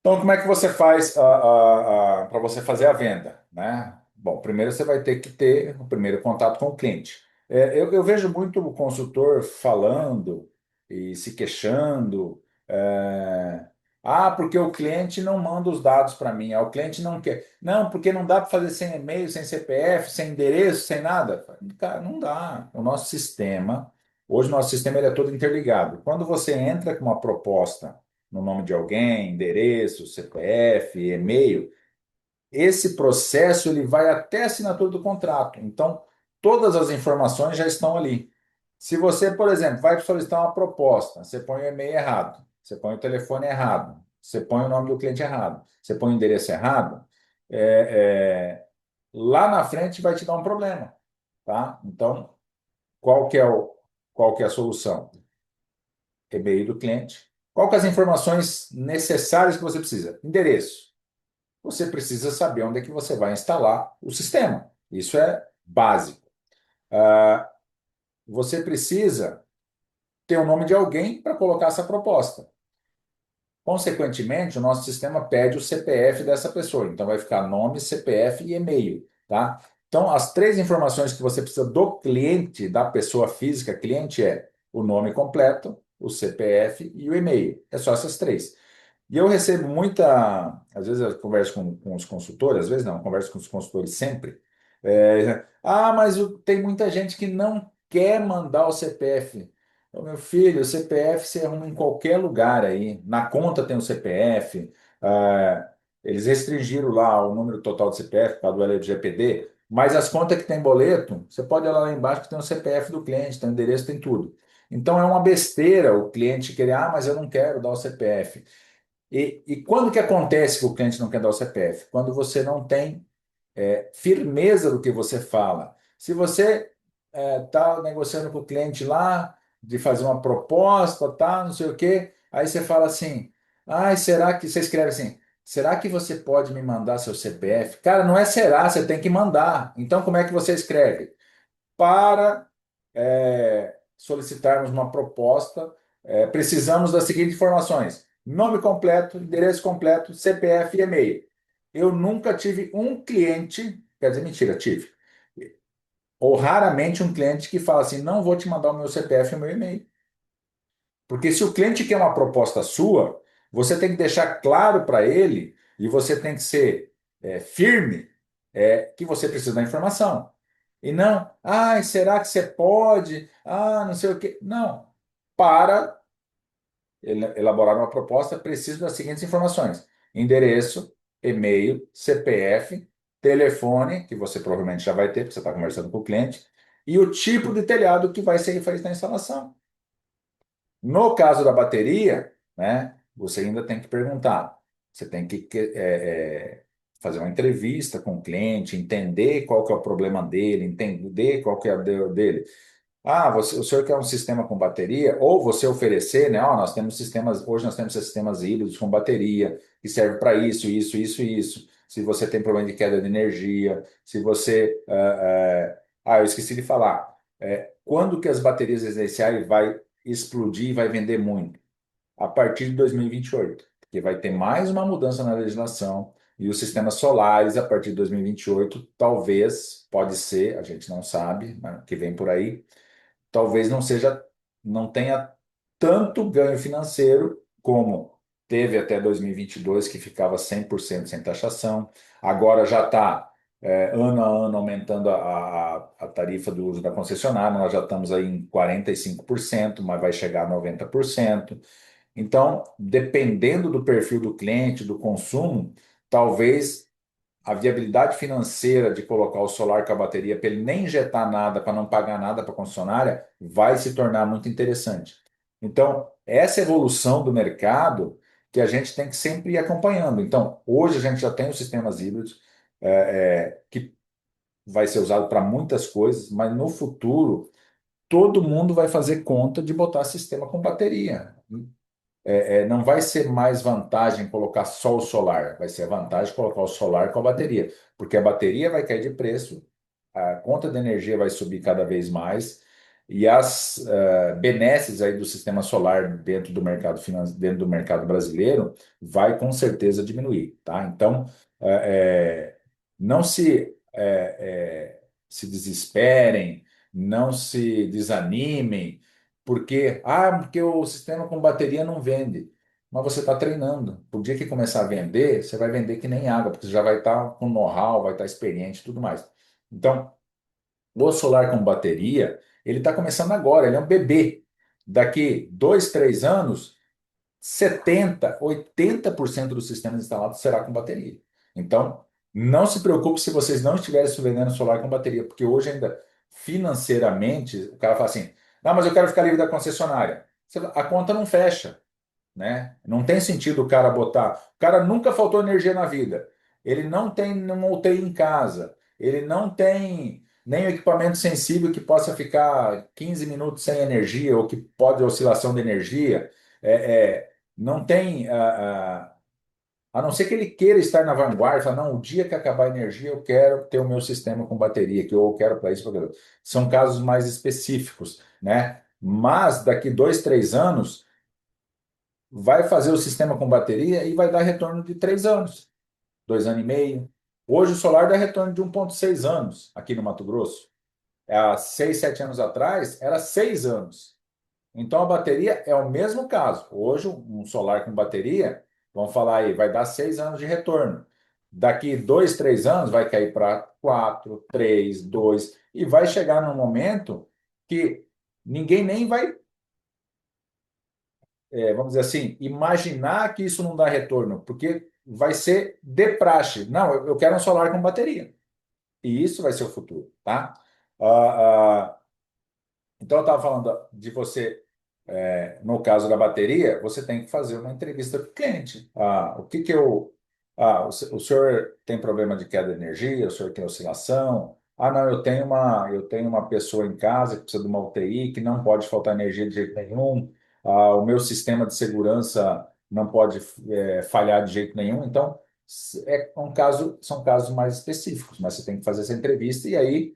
Então, como é que você faz para você fazer a venda, né? Bom, primeiro você vai ter que ter o primeiro contato com o cliente. Eu vejo muito o consultor falando e se queixando. Porque o cliente não manda os dados para mim. O cliente não quer. Não, porque não dá para fazer sem e-mail, sem CPF, sem endereço, sem nada. Cara, não dá. Hoje o nosso sistema ele é todo interligado. Quando você entra com uma proposta no nome de alguém, endereço, CPF, e-mail, esse processo ele vai até a assinatura do contrato. Então, todas as informações já estão ali. Se você, por exemplo, vai solicitar uma proposta, você põe o e-mail errado, você põe o telefone errado, você põe o nome do cliente errado, você põe o endereço errado, é, lá na frente vai te dar um problema, tá? Então, qual que é qual que é a solução? E-mail do cliente. Qual que é as informações necessárias que você precisa? Endereço. Você precisa saber onde é que você vai instalar o sistema. Isso é básico. Ah, você precisa ter o nome de alguém para colocar essa proposta. Consequentemente, o nosso sistema pede o CPF dessa pessoa. Então, vai ficar nome, CPF e e-mail, tá? Então, as três informações que você precisa do cliente, da pessoa física cliente, é o nome completo, o CPF e o e-mail. É só essas três. E eu recebo às vezes eu converso com os consultores, às vezes não, eu converso com os consultores sempre. Mas tem muita gente que não quer mandar o CPF. Ô, meu filho, o CPF você arruma em qualquer lugar aí. Na conta tem o CPF. Eles restringiram lá o número total de CPF por causa do LGPD, mas as contas que tem boleto, você pode olhar lá embaixo que tem o CPF do cliente, tem o endereço, tem tudo. Então é uma besteira o cliente querer, mas eu não quero dar o CPF. E quando que acontece que o cliente não quer dar o CPF? Quando você não tem firmeza do que você fala. Se você está negociando com o cliente lá, de fazer uma proposta, tá, não sei o quê. Aí você fala assim, ai, será que, você escreve assim, será que você pode me mandar seu CPF? Cara, não é será, você tem que mandar. Então, como é que você escreve? Para solicitarmos uma proposta, precisamos das seguintes informações: nome completo, endereço completo, CPF e e-mail. Eu nunca tive um cliente, quer dizer, mentira, tive, ou raramente um cliente que fala assim: não vou te mandar o meu CPF e o meu e-mail. Porque se o cliente quer uma proposta sua, você tem que deixar claro para ele e você tem que ser firme que você precisa da informação. E não, será que você pode? Não sei o quê. Não. Para elaborar uma proposta, preciso das seguintes informações: endereço, e-mail, CPF, telefone, que você provavelmente já vai ter, porque você está conversando com o cliente, e o tipo de telhado que vai ser feito na instalação. No caso da bateria, né, você ainda tem que perguntar. Você tem que fazer uma entrevista com o cliente, entender qual que é o problema dele, entender qual que é dele. O senhor quer um sistema com bateria? Ou você oferecer, né? Nós temos sistemas, hoje nós temos sistemas híbridos com bateria, que serve para isso, isso, isso, isso. Se você tem problema de queda de energia, se você. Eu esqueci de falar. Quando que as baterias residenciais vai explodir e vai vender muito? A partir de 2028, porque vai ter mais uma mudança na legislação e os sistemas solares, a partir de 2028, talvez, pode ser, a gente não sabe, né, que vem por aí, talvez não tenha tanto ganho financeiro como teve até 2022, que ficava 100% sem taxação. Agora já está, ano a ano, aumentando a tarifa do uso da concessionária, nós já estamos aí em 45%, mas vai chegar a 90%. Então, dependendo do perfil do cliente, do consumo, talvez a viabilidade financeira de colocar o solar com a bateria para ele nem injetar nada, para não pagar nada para a concessionária, vai se tornar muito interessante. Então, essa evolução do mercado que a gente tem que sempre ir acompanhando. Então, hoje a gente já tem os sistemas híbridos, que vai ser usado para muitas coisas, mas no futuro todo mundo vai fazer conta de botar sistema com bateria. Não vai ser mais vantagem colocar só o solar, vai ser a vantagem colocar o solar com a bateria, porque a bateria vai cair de preço, a conta de energia vai subir cada vez mais e as benesses aí do sistema solar dentro do mercado brasileiro vai com certeza diminuir, tá? Então, não se desesperem, não se desanimem, porque o sistema com bateria não vende. Mas você está treinando. O dia que começar a vender, você vai vender que nem água, porque você já vai estar com know-how, vai estar experiente e tudo mais. Então, o solar com bateria, ele está começando agora, ele é um bebê. Daqui 2, 3 anos, 70, 80% dos sistemas instalados será com bateria. Então, não se preocupe se vocês não estiverem se vendendo solar com bateria, porque hoje ainda financeiramente o cara fala assim: não, mas eu quero ficar livre da concessionária. A conta não fecha, né? Não tem sentido o cara botar. O cara nunca faltou energia na vida. Ele não tem uma UTI em casa. Ele não tem nem um equipamento sensível que possa ficar 15 minutos sem energia ou que pode oscilação de energia. Não tem. A não ser que ele queira estar na vanguarda, fala, não, o dia que acabar a energia eu quero ter o meu sistema com bateria, que eu quero para isso, para aquilo. São casos mais específicos, né? Mas daqui 2, 3 anos vai fazer o sistema com bateria e vai dar retorno de 3 anos, 2 anos e meio. Hoje o solar dá retorno de 1,6 anos aqui no Mato Grosso. Há 6, 7 anos atrás era 6 anos. Então a bateria é o mesmo caso. Hoje um solar com bateria, vamos falar aí, vai dar 6 anos de retorno. Daqui 2, 3 anos vai cair para 4, 3, 2 e vai chegar num momento que ninguém nem vai vamos dizer assim, imaginar que isso não dá retorno, porque vai ser de praxe. Não, eu quero um solar com bateria. E isso vai ser o futuro, tá? Ah, então, eu estava falando de você, no caso da bateria, você tem que fazer uma entrevista com o cliente. O que que eu. O senhor tem problema de queda de energia? O senhor tem oscilação? Ah, não, eu tenho uma pessoa em casa que precisa de uma UTI, que não pode faltar energia de jeito nenhum. Ah, o meu sistema de segurança não pode falhar de jeito nenhum. Então, são casos mais específicos, mas você tem que fazer essa entrevista e aí,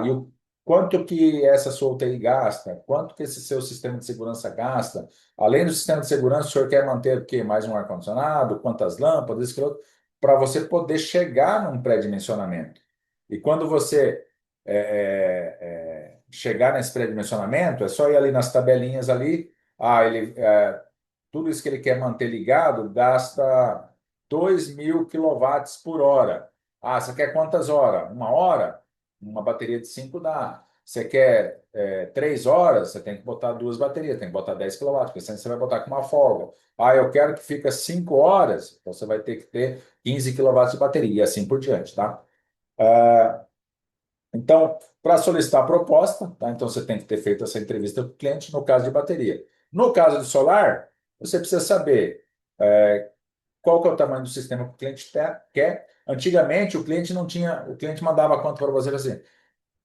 e o quanto que essa sua UTI gasta? Quanto que esse seu sistema de segurança gasta? Além do sistema de segurança, o senhor quer manter o quê? Mais um ar-condicionado? Quantas lâmpadas? Isso, para você poder chegar num pré-dimensionamento. E quando você chegar nesse pré-dimensionamento, é só ir ali nas tabelinhas ali. Tudo isso que ele quer manter ligado gasta 2.000 quilowatts por hora. Ah, você quer quantas horas? Uma hora? Uma bateria de 5 dá. Você quer 3 horas? Você tem que botar duas baterias, tem que botar 10 quilowatts, porque senão você vai botar com uma folga. Ah, eu quero que fique 5 horas, então você vai ter que ter 15 quilowatts de bateria, e assim por diante, tá? Então, para solicitar a proposta, tá? Então você tem que ter feito essa entrevista com o cliente no caso de bateria. No caso de solar, você precisa saber qual que é o tamanho do sistema que o cliente quer. Antigamente, o cliente não tinha, o cliente mandava a conta para você assim,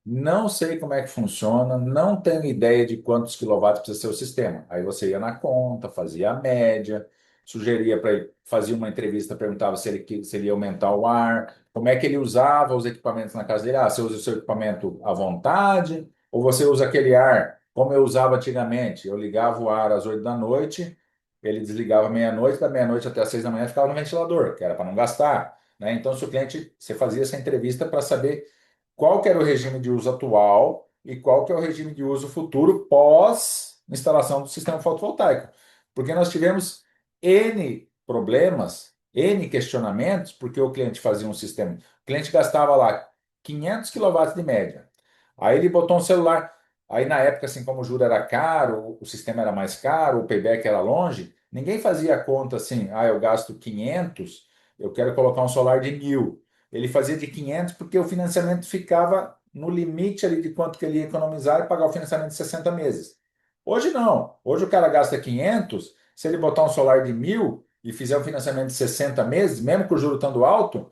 não sei como é que funciona, não tenho ideia de quantos quilowatts precisa ser o sistema. Aí você ia na conta, fazia a média, sugeria para ele, fazia uma entrevista, perguntava se ele ia aumentar o ar, como é que ele usava os equipamentos na casa dele. Ah, você usa o seu equipamento à vontade, ou você usa aquele ar como eu usava antigamente? Eu ligava o ar às 8 da noite, ele desligava meia-noite, da meia-noite até às 6 da manhã ficava no ventilador, que era para não gastar. Né? Então, se o cliente, você fazia essa entrevista para saber qual que era o regime de uso atual e qual que é o regime de uso futuro pós instalação do sistema fotovoltaico. Porque nós tivemos N problemas, N questionamentos, porque o cliente fazia um sistema, o cliente gastava lá 500 quilowatts de média. Aí ele botou um celular, aí na época, assim como o juro era caro, o sistema era mais caro, o payback era longe, ninguém fazia a conta assim, eu gasto 500, eu quero colocar um solar de 1.000. Ele fazia de 500 porque o financiamento ficava no limite ali de quanto que ele ia economizar e pagar o financiamento de 60 meses. Hoje não. Hoje o cara gasta 500, se ele botar um solar de 1.000 e fizer um financiamento de 60 meses, mesmo com o juro estando alto,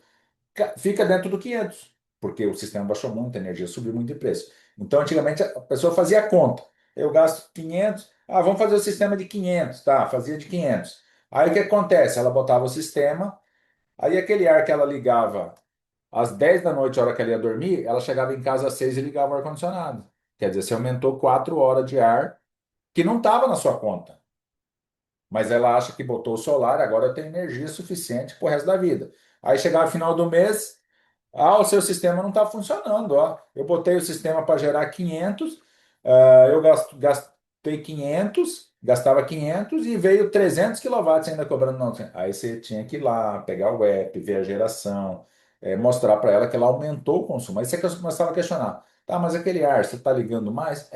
fica dentro do 500, porque o sistema baixou muito, a energia subiu muito de preço. Então, antigamente, a pessoa fazia a conta. Eu gasto 500, vamos fazer o sistema de 500, tá? Fazia de 500. Aí o que acontece? Ela botava o sistema, aí aquele ar que ela ligava às 10 da noite, a hora que ela ia dormir, ela chegava em casa às 6 e ligava o ar-condicionado. Quer dizer, você aumentou 4 horas de ar que não estava na sua conta. Mas ela acha que botou o solar, agora eu tenho energia suficiente para o resto da vida. Aí chegava no final do mês, o seu sistema não está funcionando. Ó. Eu botei o sistema para gerar 500, eu gastei 500, gastava 500 e veio 300 quilowatts ainda cobrando. Não. Aí você tinha que ir lá, pegar o app, ver a geração, mostrar para ela que ela aumentou o consumo. Aí você começava a questionar. Tá, mas aquele ar, você está ligando mais?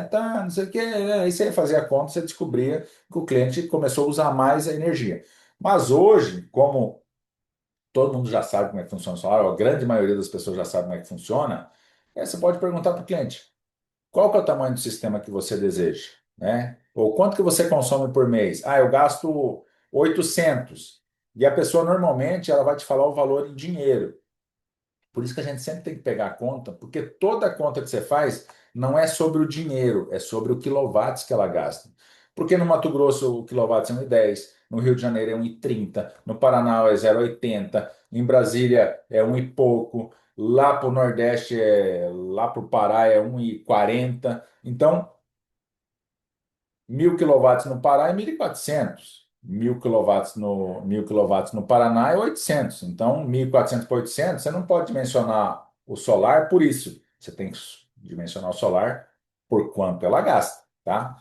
Tá, não sei o quê. Aí você fazia a conta, você descobria que o cliente começou a usar mais a energia. Mas hoje, como todo mundo já sabe como é que funciona o solar, ou a grande maioria das pessoas já sabe como é que funciona, você pode perguntar para o cliente, qual que é o tamanho do sistema que você deseja, né? Ou quanto que você consome por mês? Eu gasto 800. E a pessoa normalmente ela vai te falar o valor em dinheiro. Por isso que a gente sempre tem que pegar a conta, porque toda conta que você faz não é sobre o dinheiro, é sobre o quilowatts que ela gasta. Porque no Mato Grosso o quilowatt é 1,10, no Rio de Janeiro é 1,30, no Paraná é 0,80, em Brasília é um e pouco, lá para o Nordeste, lá para o Pará é 1,40. Então, 1.000 quilowatts no Pará é 1.400. 1.000 quilowatts no Paraná é 800. Então, 1.400 por 800, você não pode dimensionar o solar por isso. Você tem que dimensionar o solar por quanto ela gasta, tá?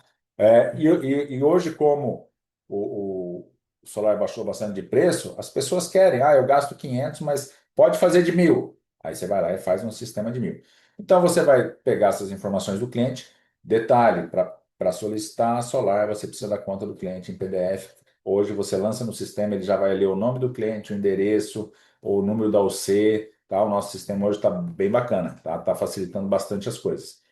E hoje, como o solar baixou bastante de preço, as pessoas querem, eu gasto 500, mas pode fazer de 1.000. Aí você vai lá e faz um sistema de 1.000. Então, você vai pegar essas informações do cliente. Detalhe, para solicitar a Solar, você precisa da conta do cliente em PDF. Hoje você lança no sistema, ele já vai ler o nome do cliente, o endereço, o número da UC, tá? O nosso sistema hoje está bem bacana, tá? Está facilitando bastante as coisas.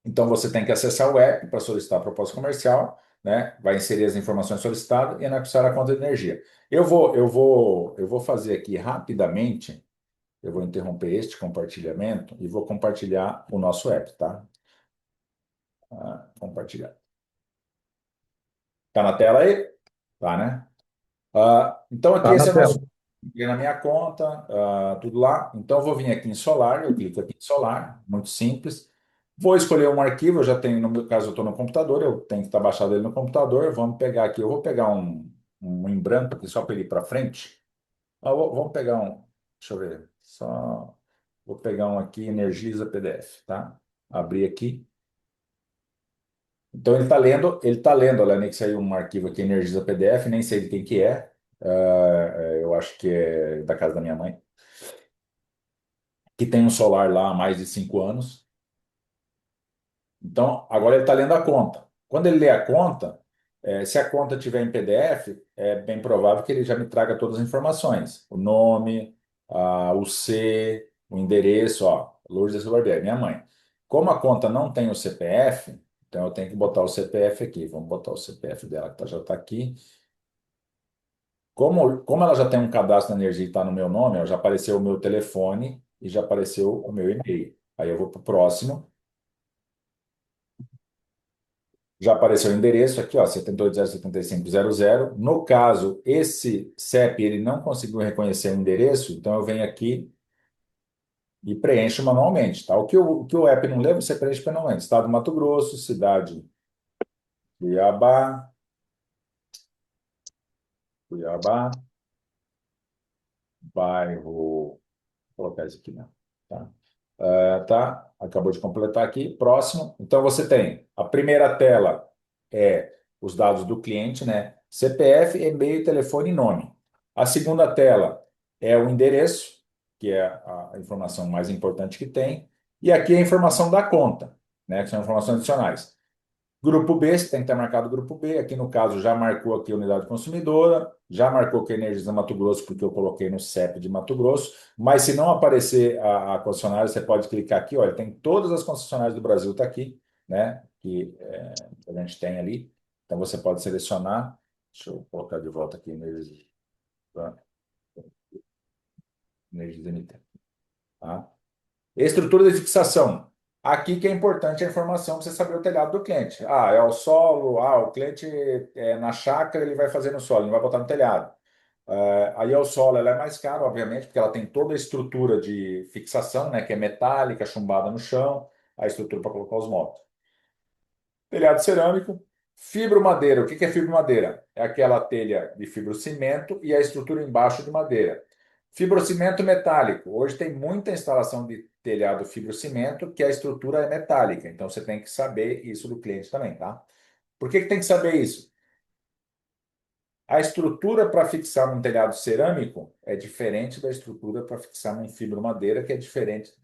Então você tem que acessar o app para solicitar a proposta comercial, né? Vai inserir as informações solicitadas e anexar a conta de energia. Eu vou fazer aqui rapidamente. Eu vou interromper este compartilhamento e vou compartilhar o nosso app, tá? Compartilhar. Tá na tela aí? Tá, né? Então, aqui Tá esse na é o tela. nosso. Entrei na minha conta, tudo lá. Então, eu vou vir aqui em Solar, eu clico aqui em Solar, muito simples. Vou escolher um arquivo, eu já tenho, no meu caso, eu estou no computador, eu tenho que estar baixado ele no computador. Vamos pegar aqui, eu vou pegar um em branco aqui, só para ele ir para frente. Vamos pegar um, deixa eu ver, só vou pegar um aqui, Energisa PDF, tá? Abrir aqui. Então ele está lendo, olha, nem que saiu um arquivo aqui, Energisa PDF, nem sei de quem que é. Eu acho que é da casa da minha mãe, que tem um solar lá há mais de 5 anos. Então, agora ele está lendo a conta. Quando ele lê a conta, se a conta tiver em PDF, é bem provável que ele já me traga todas as informações. O nome, o C, o endereço, ó, Lourdes Barbieri, minha mãe. Como a conta não tem o CPF, então eu tenho que botar o CPF aqui. Vamos botar o CPF dela, que já está aqui. Como ela já tem um cadastro na Energia e está no meu nome, ó, já apareceu o meu telefone e já apareceu o meu e-mail. Aí eu vou para o próximo. Já apareceu o endereço aqui, ó, 7807500. No caso, esse CEP ele não conseguiu reconhecer o endereço, então eu venho aqui e preencho manualmente, tá? O que o app não lê, você preenche manualmente. Estado do Mato Grosso, cidade Cuiabá, Cuiabá, bairro, vou colocar isso aqui, né? Tá? Tá? Acabou de completar aqui. Próximo. Então você tem a primeira tela é os dados do cliente, né? CPF, e-mail, telefone e nome. A segunda tela é o endereço, que é a informação mais importante que tem. E aqui é a informação da conta, né? Que são informações adicionais. Grupo B, você tem que estar marcado o grupo B. Aqui no caso já marcou aqui a unidade consumidora, já marcou que é Energisa Mato Grosso, porque eu coloquei no CEP de Mato Grosso. Mas se não aparecer a concessionária, você pode clicar aqui, olha, tem todas as concessionárias do Brasil, tá aqui, né? Que a gente tem ali. Então você pode selecionar. Deixa eu colocar de volta aqui Energisa, tá? Energisa NT, tá? Estrutura de fixação. Aqui que é importante a informação para você saber o telhado do cliente. É o solo, o cliente na chácara ele vai fazer no solo, ele vai botar no telhado. Aí é o solo, ela é mais cara, obviamente, porque ela tem toda a estrutura de fixação, né, que é metálica, chumbada no chão, a estrutura para colocar os móveis. Telhado cerâmico, fibro-madeira. O que que é fibro-madeira? É aquela telha de fibrocimento e a estrutura embaixo de madeira. Fibrocimento metálico. Hoje tem muita instalação de telhado fibrocimento que a estrutura é metálica. Então você tem que saber isso do cliente também, tá? Por que que tem que saber isso? A estrutura para fixar num telhado cerâmico é diferente da estrutura para fixar num fibro-madeira, que é diferente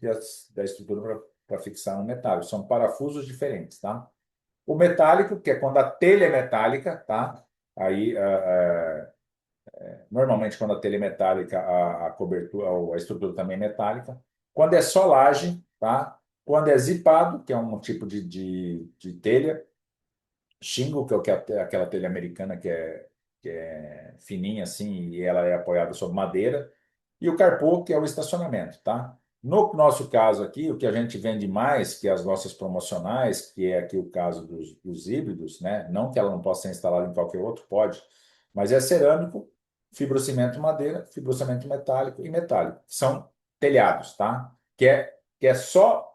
da estrutura para fixar num metálico. São parafusos diferentes, tá? O metálico, que é quando a telha é metálica, tá? Aí, normalmente, quando a telha é metálica, a cobertura, a estrutura também é metálica. Quando é solagem, tá? Quando é zipado, que é um tipo de telha. Shingle, que é aquela telha americana que é fininha assim, e ela é apoiada sobre madeira. E o carpô, que é o estacionamento, tá? No nosso caso aqui, o que a gente vende mais, que é as nossas promocionais, que é aqui o caso dos híbridos, né? Não que ela não possa ser instalada em qualquer outro, pode, mas é cerâmico, fibrocimento madeira, fibrocimento metálico e metálico. São telhados, tá? Que é só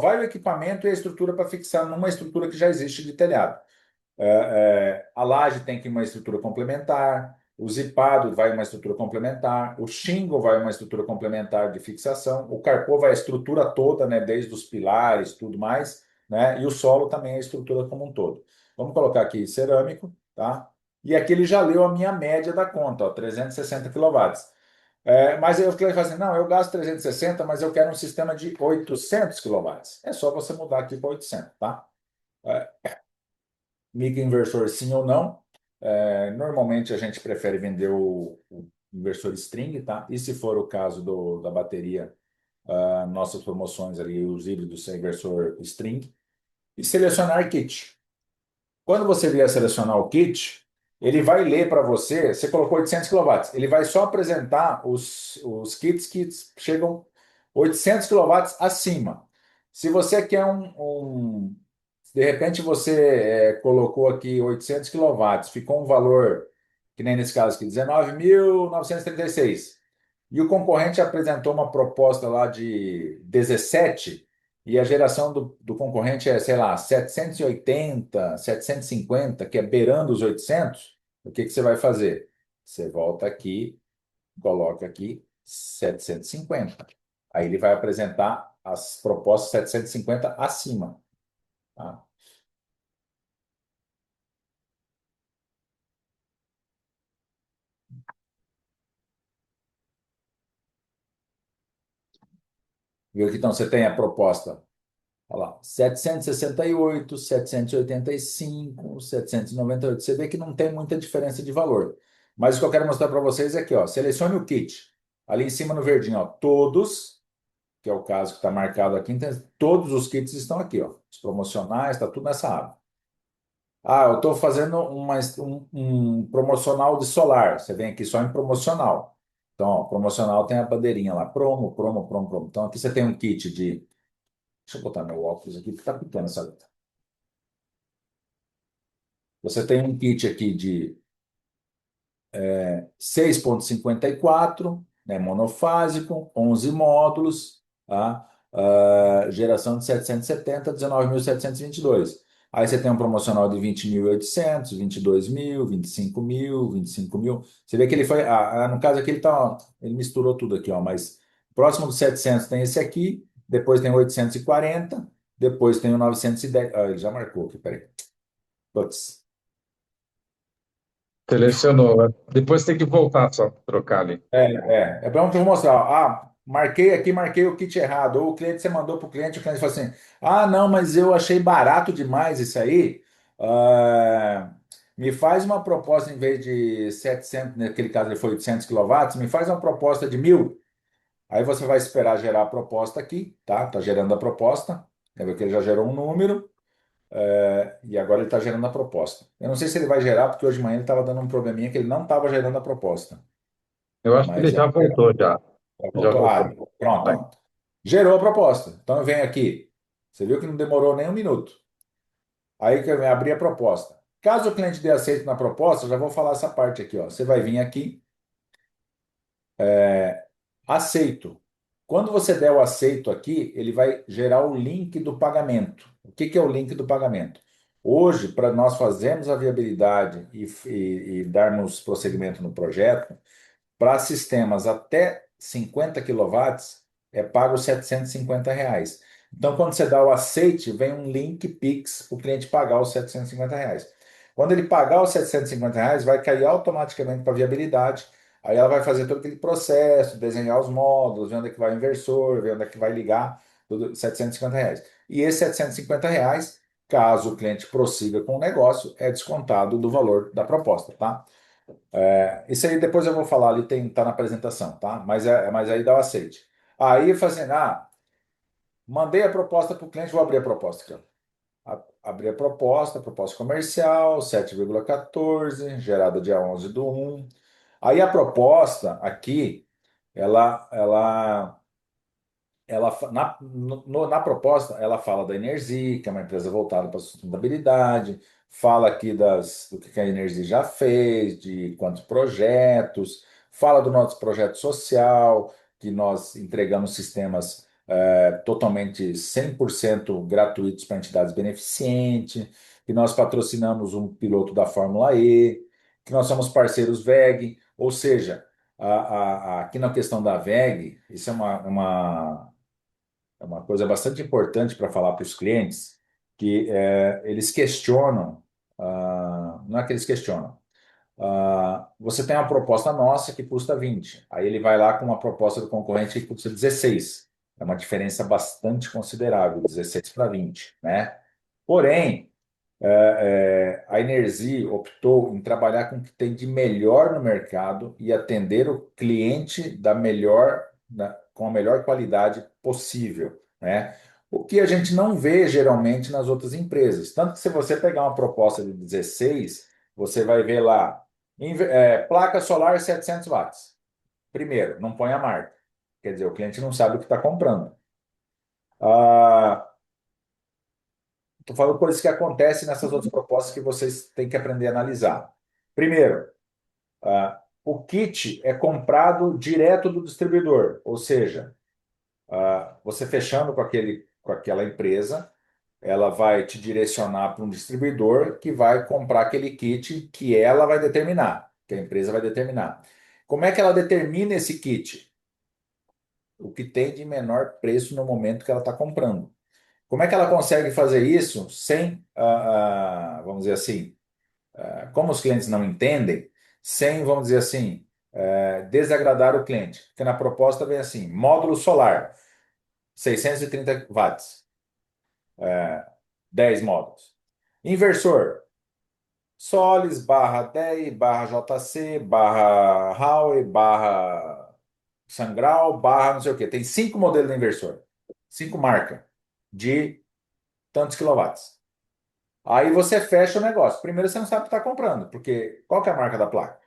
vai o equipamento e a estrutura para fixar numa estrutura que já existe de telhado. A laje tem que ir uma estrutura complementar, o zipado vai uma estrutura complementar, o shingle vai uma estrutura complementar de fixação, o carpô vai a estrutura toda, né, desde os pilares, tudo mais, né, e o solo também é a estrutura como um todo. Vamos colocar aqui cerâmico, tá? E aqui ele já leu a minha média da conta, ó, 360 quilowatts. Mas aí eu falei assim, não, eu gasto 360, mas eu quero um sistema de 800 quilowatts. É só você mudar aqui para 800, tá? Microinversor sim ou não. Normalmente a gente prefere vender o inversor string, tá? E se for o caso da bateria, nossas promoções ali, os híbridos sem inversor string. E selecionar kit. Quando você vier selecionar o kit, ele vai ler para você, você colocou 800 quilowatts, ele vai só apresentar os kits que chegam 800 quilowatts acima. Se você quer de repente você colocou aqui 800 quilowatts, ficou um valor, que nem nesse caso aqui, 19.936. E o concorrente apresentou uma proposta lá de 17, e a geração do concorrente é, sei lá, 780, 750, que é beirando os 800. O que que você vai fazer? Você volta aqui, coloca aqui 750. Aí ele vai apresentar as propostas 750 acima. Tá? Viu que então você tem a proposta. Olha lá, 768, 785, 798. Você vê que não tem muita diferença de valor. Mas o que eu quero mostrar para vocês é aqui, ó, selecione o kit. Ali em cima no verdinho, ó, todos, que é o caso que está marcado aqui, então, todos os kits estão aqui, ó. Os promocionais, está tudo nessa aba. Ah, eu estou fazendo um promocional de solar. Você vem aqui só em promocional. Então, ó, promocional tem a bandeirinha lá, promo, promo, promo, promo. Então, aqui você tem um kit de. Deixa eu botar meu óculos aqui, porque está pequena essa letra. Você tem um kit aqui de 6,54, né, monofásico, 11 módulos, tá? Geração de 770, 19.722. Aí você tem um promocional de 20.800, 22.000, 25.000, 25.000. Você vê que ele foi, no caso aqui ele misturou tudo aqui, ó, mas próximo do 700 tem esse aqui, depois tem o 840, depois tem o 910. Ele já marcou aqui, peraí. Putz. Selecionou, né? Depois tem que voltar só para trocar ali. É bom que eu vou mostrar. Marquei aqui, marquei o kit errado. Ou o cliente, você mandou para o cliente falou assim: ah, não, mas eu achei barato demais isso aí. Me faz uma proposta em vez de 700, naquele caso ele foi 800 quilowatts, me faz uma proposta de 1.000. Aí você vai esperar gerar a proposta aqui, tá? Tá gerando a proposta. Quer ver que ele já gerou um número, e agora ele está gerando a proposta. Eu não sei se ele vai gerar, porque hoje de manhã ele estava dando um probleminha que ele não estava gerando a proposta. Eu acho que ele Mas já voltou já. Já voltou. voltou. Pronto, Vai. ó. Gerou a proposta. Então eu venho aqui. Você viu que não demorou nem um minuto. Aí que eu venho abrir a proposta. Caso o cliente dê aceito na proposta, eu já vou falar essa parte aqui, ó. Você vai vir aqui, aceito. Quando você der o aceito aqui, ele vai gerar o link do pagamento. O que que é o link do pagamento? Hoje, para nós fazermos a viabilidade e darmos prosseguimento no projeto, para sistemas até 50 quilowatts, é pago R$ 750. Então, quando você dá o aceite, vem um link Pix para o cliente pagar os R$ 750. Quando ele pagar os R$ 750, vai cair automaticamente para a viabilidade. Aí ela vai fazer todo aquele processo, desenhar os módulos, ver onde é que vai o inversor, ver onde é que vai ligar, tudo R$ 750. E esses R$ 750, caso o cliente prossiga com o negócio, é descontado do valor da proposta, tá? Isso aí depois eu vou falar ali, tá na apresentação, tá? Mas aí dá o aceite. Aí fazendo, mandei a proposta para o cliente, vou abrir a proposta aqui, ó. Abri a proposta comercial, 7,14, gerada dia 11/1. Aí a proposta aqui, na proposta, ela fala da Energy, que é uma empresa voltada para a sustentabilidade, fala aqui do que a Energy já fez, de quantos projetos, fala do nosso projeto social, que nós entregamos sistemas totalmente 100% gratuitos para entidades beneficentes, que nós patrocinamos um piloto da Fórmula E, que nós somos parceiros VEG, ou seja, aqui na questão da VEG, isso é uma coisa bastante importante para falar para os clientes, que eles questionam, não é que eles questionam, você tem uma proposta nossa que custa 20, aí ele vai lá com uma proposta do concorrente que custa 16, é uma diferença bastante considerável, 16 para 20, né? Porém, a Energy optou em trabalhar com o que tem de melhor no mercado e atender o cliente com a melhor qualidade possível, né? O que a gente não vê geralmente nas outras empresas. Tanto que se você pegar uma proposta de 16, você vai ver lá, placa solar 700 watts. Primeiro, não põe a marca. Quer dizer, o cliente não sabe o que está comprando. Estou falando coisas que acontecem nessas outras propostas que vocês têm que aprender a analisar. Primeiro, o kit é comprado direto do distribuidor, ou seja, você fechando com aquela empresa, ela vai te direcionar para um distribuidor que vai comprar aquele kit que ela vai determinar, que a empresa vai determinar. Como é que ela determina esse kit? O que tem de menor preço no momento que ela está comprando. Como é que ela consegue fazer isso sem, vamos dizer assim, como os clientes não entendem, sem, vamos dizer assim, desagradar o cliente? Porque na proposta vem assim, módulo solar, 630 watts, 10 módulos. Inversor, Solis, barra DEI, barra JC, barra Howe, barra Sangral, barra não sei o quê. Tem 5 modelos de inversor, 5 marcas de tantos quilowatts. Aí você fecha o negócio. Primeiro você não sabe o que está comprando, porque qual que é a marca da placa?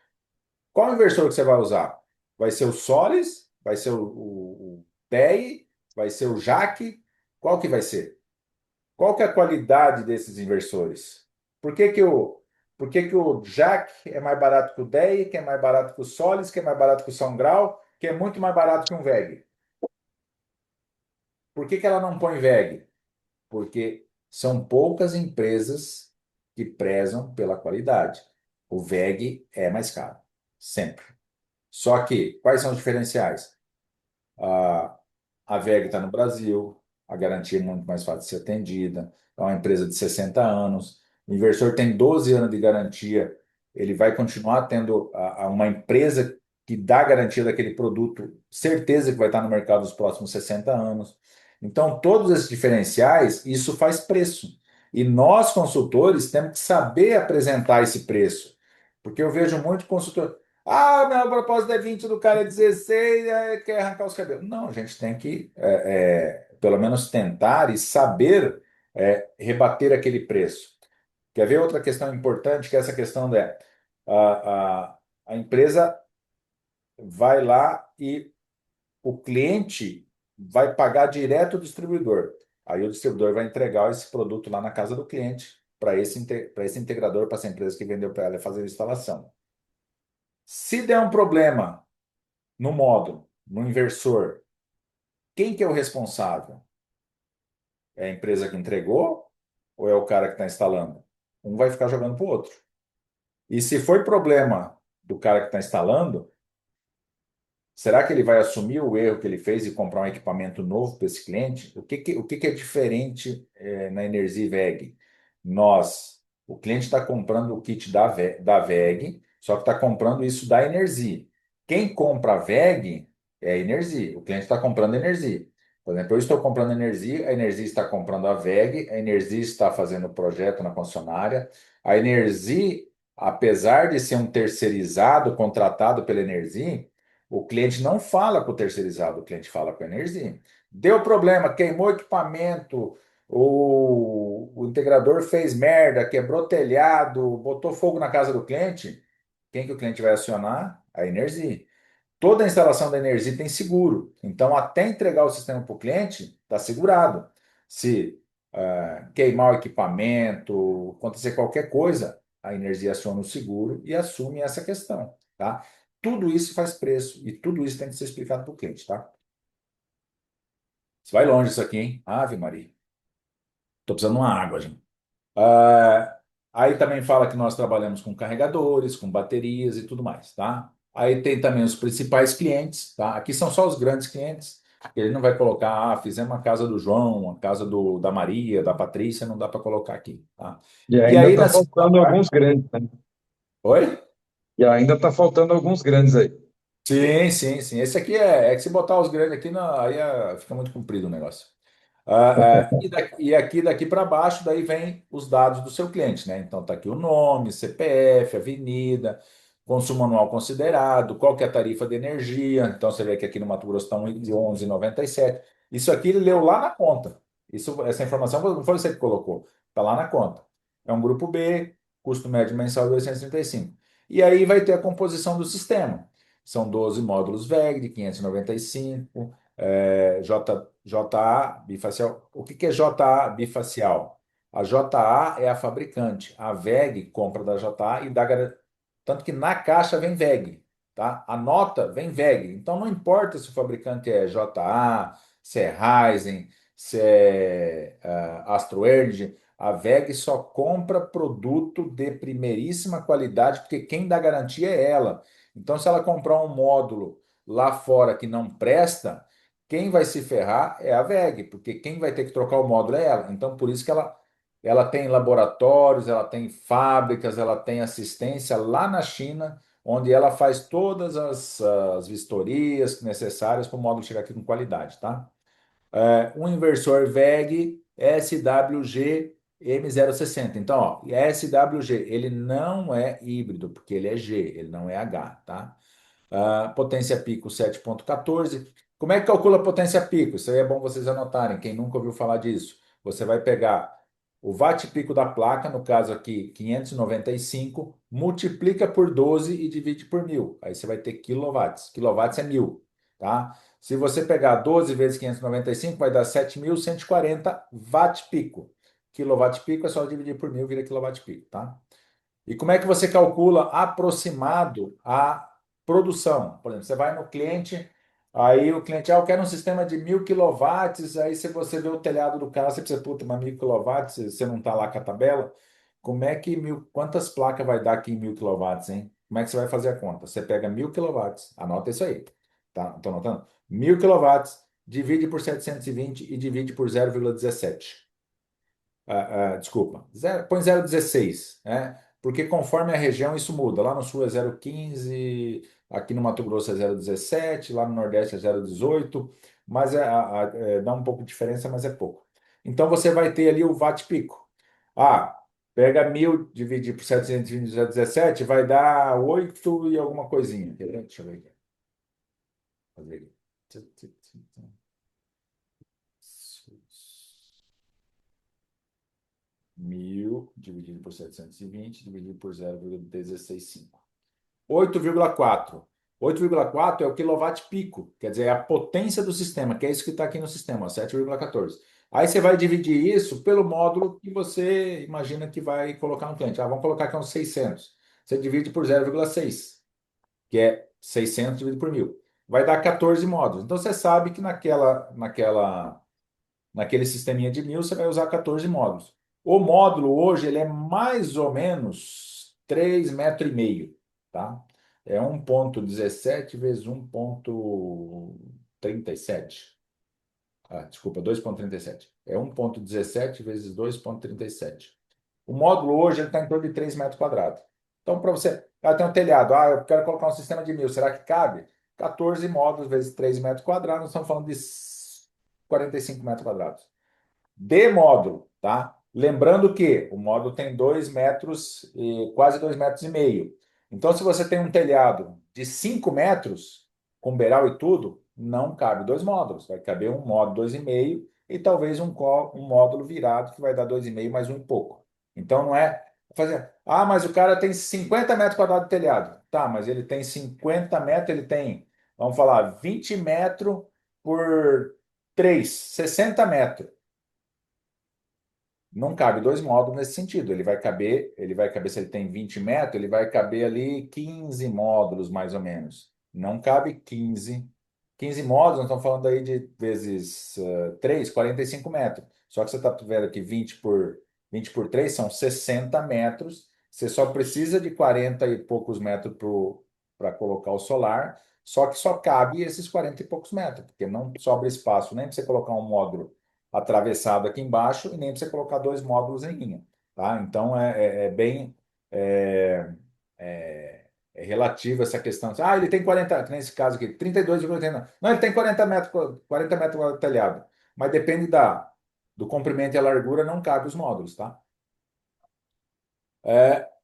Qual inversor que você vai usar? Vai ser o Solis? Vai ser o DEI? Vai ser o JAC? Qual que vai ser? Qual que é a qualidade desses inversores? Por que que o JAC é mais barato que o DEI, que é mais barato que o Solis, que é mais barato que o São Grau, que é muito mais barato que um VEG? Por que que ela não põe VEG? Porque são poucas empresas que prezam pela qualidade. O VEG é mais caro, sempre. Só que, quais são os diferenciais? A, a VEG está no Brasil, a garantia é muito mais fácil de ser atendida, é uma empresa de 60 anos, o inversor tem 12 anos de garantia, ele vai continuar tendo uma empresa que dá garantia daquele produto, certeza que vai estar no mercado nos próximos 60 anos. Então, todos esses diferenciais, isso faz preço. E nós, consultores, temos que saber apresentar esse preço. Porque eu vejo muito consultor. Ah, meu propósito é 20, do cara é 16, quer arrancar os cabelos. Não, a gente tem que, pelo menos, tentar e saber rebater aquele preço. Quer ver outra questão importante, que é essa questão da a empresa vai lá e o cliente vai pagar direto ao distribuidor. Aí o distribuidor vai entregar esse produto lá na casa do cliente para esse integrador, para essa empresa que vendeu para ela fazer a instalação. Se der um problema no módulo, no inversor, quem que é o responsável? É a empresa que entregou ou é o cara que está instalando? Um vai ficar jogando para o outro. E se foi problema do cara que está instalando, será que ele vai assumir o erro que ele fez e comprar um equipamento novo para esse cliente? O que que é diferente na Energy VEG? O cliente está comprando o kit da VEG, só que está comprando isso da Energy. Quem compra a VEG é a Energy. O cliente está comprando a Energy. Por exemplo, eu estou comprando a Energy está comprando a VEG, a Energy está fazendo o projeto na concessionária. A Energy, apesar de ser um terceirizado contratado pela Energy, o cliente não fala com o terceirizado, o cliente fala com a Energia. Deu problema, queimou equipamento, o integrador fez merda, quebrou telhado, botou fogo na casa do cliente. Quem que o cliente vai acionar? A Energia. Toda a instalação da Energia tem seguro. Então, até entregar o sistema para o cliente, está segurado. Se queimar o equipamento, acontecer qualquer coisa, a Energia aciona o seguro e assume essa questão, tá? Tudo isso faz preço e tudo isso tem que ser explicado para o cliente, tá? Você vai longe isso aqui, hein? Ave Maria. Estou precisando de uma água, gente. Aí também fala que nós trabalhamos com carregadores, com baterias e tudo mais, tá? Aí tem também os principais clientes, tá? Aqui são só os grandes clientes. Ele não vai colocar, fizemos a casa do João, a casa da Maria, da Patrícia, não dá para colocar aqui, tá? E E ainda aí está na segunda faltando parte. alguns grandes, né? Oi? E ainda está faltando alguns grandes aí. Sim, sim, sim. Esse aqui é que se botar os grandes aqui, aí fica muito comprido o negócio. E aqui daqui para baixo, daí vem os dados do seu cliente, né? Então tá aqui o nome, CPF, avenida, consumo anual considerado, qual que é a tarifa de energia. Então você vê que aqui no Mato Grosso está 11,97. Isso aqui ele leu lá na conta. Essa informação não foi você que colocou, está lá na conta. É um grupo B, custo médio mensal de 835. E aí vai ter a composição do sistema. São 12 módulos VEG de 595, JA bifacial. O que é JA bifacial? A JA é a fabricante, a VEG compra da JA e dá tanto que na caixa vem VEG, tá? A nota vem VEG. Então não importa se o fabricante é JA, se é Ryzen, se é Astro Energy, a VEG só compra produto de primeiríssima qualidade, porque quem dá garantia é ela. Então, se ela comprar um módulo lá fora que não presta, quem vai se ferrar é a VEG, porque quem vai ter que trocar o módulo é ela. Então, por isso que ela tem laboratórios, ela tem fábricas, ela tem assistência lá na China, onde ela faz todas as vistorias necessárias para o módulo chegar aqui com qualidade, tá? Um inversor VEG SWG M060. Então, ó, SWG, ele não é híbrido, porque ele é G, ele não é H, tá? Potência pico 7,14. Como é que calcula a potência pico? Isso aí é bom vocês anotarem, quem nunca ouviu falar disso. Você vai pegar o watt pico da placa, no caso aqui 595, multiplica por 12 e divide por 1.000. Aí você vai ter quilowatts. Quilowatts é 1.000, tá? Se você pegar 12 vezes 595, vai dar 7.140 watt pico. Quilowatt pico é só dividir por 1.000, vira quilowatt pico, tá? E como é que você calcula aproximado a produção? Por exemplo, você vai no cliente, aí o cliente, eu quero um sistema de 1.000 quilowatts, aí se você vê o telhado do carro, você precisa, puta, mas 1.000 quilowatts, você não está lá com a tabela, como é que quantas placas vai dar aqui em 1.000 quilowatts, hein? Como é que você vai fazer a conta? Você pega 1.000 quilowatts, anota isso aí, tá? Estou anotando? 1.000 quilowatts, divide por 720 e divide por 0,17. Desculpa, põe 0,16, né? Porque conforme a região isso muda. Lá no sul é 0,15, aqui no Mato Grosso é 0,17, lá no Nordeste é 0,18, mas dá um pouco de diferença, mas é pouco. Então você vai ter ali o watt pico. Pega 1.000, dividir por 720, 0,17, vai dar 8 e alguma coisinha. Deixa eu ver aqui. Fazer aqui. 1.000 dividido por 720 dividido por 0,165. 8,4. 8,4 é o quilowatt pico, quer dizer, é a potência do sistema, que é isso que está aqui no sistema, ó, 7,14. Aí você vai dividir isso pelo módulo que você imagina que vai colocar no cliente. Vamos colocar aqui uns 600. Você divide por 0,6, que é 600 dividido por 1.000. Vai dar 14 módulos. Então você sabe que naquele sisteminha de 1.000, você vai usar 14 módulos. O módulo hoje ele é mais ou menos 3,5 metros, tá? É 1,17 vezes 1,37. Desculpa, 2,37. É 1,17 vezes 2,37. O módulo hoje está em torno de 3 metros quadrados. Então, para você, tem um telhado, eu quero colocar um sistema de 1.000, será que cabe? 14 módulos vezes 3 metros quadrados, nós estamos falando de 45 metros quadrados de módulo, tá? Lembrando que o módulo tem 2 metros e quase 2,5 metros. Então, se você tem um telhado de 5 metros, com beiral e tudo, não cabe 2 módulos. Vai caber um módulo 2,5 e talvez um módulo virado que vai dar 2,5 mais um e pouco. Então, não é fazer, mas o cara tem 50 metros quadrados de telhado. Tá, mas ele tem 50 metros, ele tem, vamos falar, 20 metros por 3, 60 metros. Não cabe 2 módulos nesse sentido. Ele vai caber, se ele tem 20 metros, ele vai caber ali 15 módulos, mais ou menos. Não cabe 15 módulos, nós estamos falando aí de vezes 3, 45 metros. Só que você está vendo aqui 20 por 3 são 60 metros. Você só precisa de 40 e poucos metros para colocar o solar. Só que só cabe esses 40 e poucos metros, porque não sobra espaço nem para você colocar um módulo atravessado aqui embaixo e nem para você colocar 2 módulos em linha, tá? Então é bem é, é relativo essa questão. Ele tem 40, nesse caso aqui, 32,80. Não, ele tem 40 metros de telhado, mas depende do comprimento e a largura, não cabe os módulos, tá?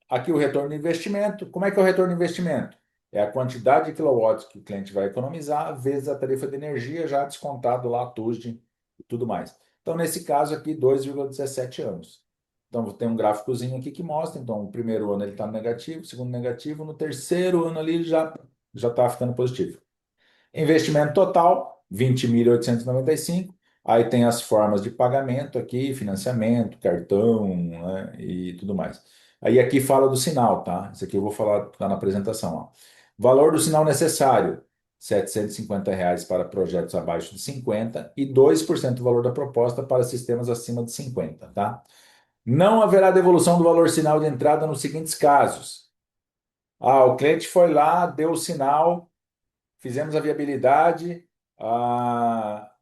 Aqui o retorno de investimento. Como é que é o retorno de investimento? É a quantidade de quilowatts que o cliente vai economizar vezes a tarifa de energia já descontado lá a TUSD e tudo mais. Então, nesse caso aqui, 2,17 anos. Então, tem um gráficozinho aqui que mostra. Então, o primeiro ano ele está negativo, o segundo negativo, no terceiro ano ali ele já está ficando positivo. Investimento total, 20.895. Aí tem as formas de pagamento aqui, financiamento, cartão, né, e tudo mais. Aí aqui fala do sinal, tá? Isso aqui eu vou falar lá na apresentação, ó. Valor do sinal necessário, R$ 750 para projetos abaixo de 50 e 2% do valor da proposta para sistemas acima de 50, tá? Não haverá devolução do valor sinal de entrada nos seguintes casos. Ah, o cliente foi lá, deu o sinal, fizemos a viabilidade,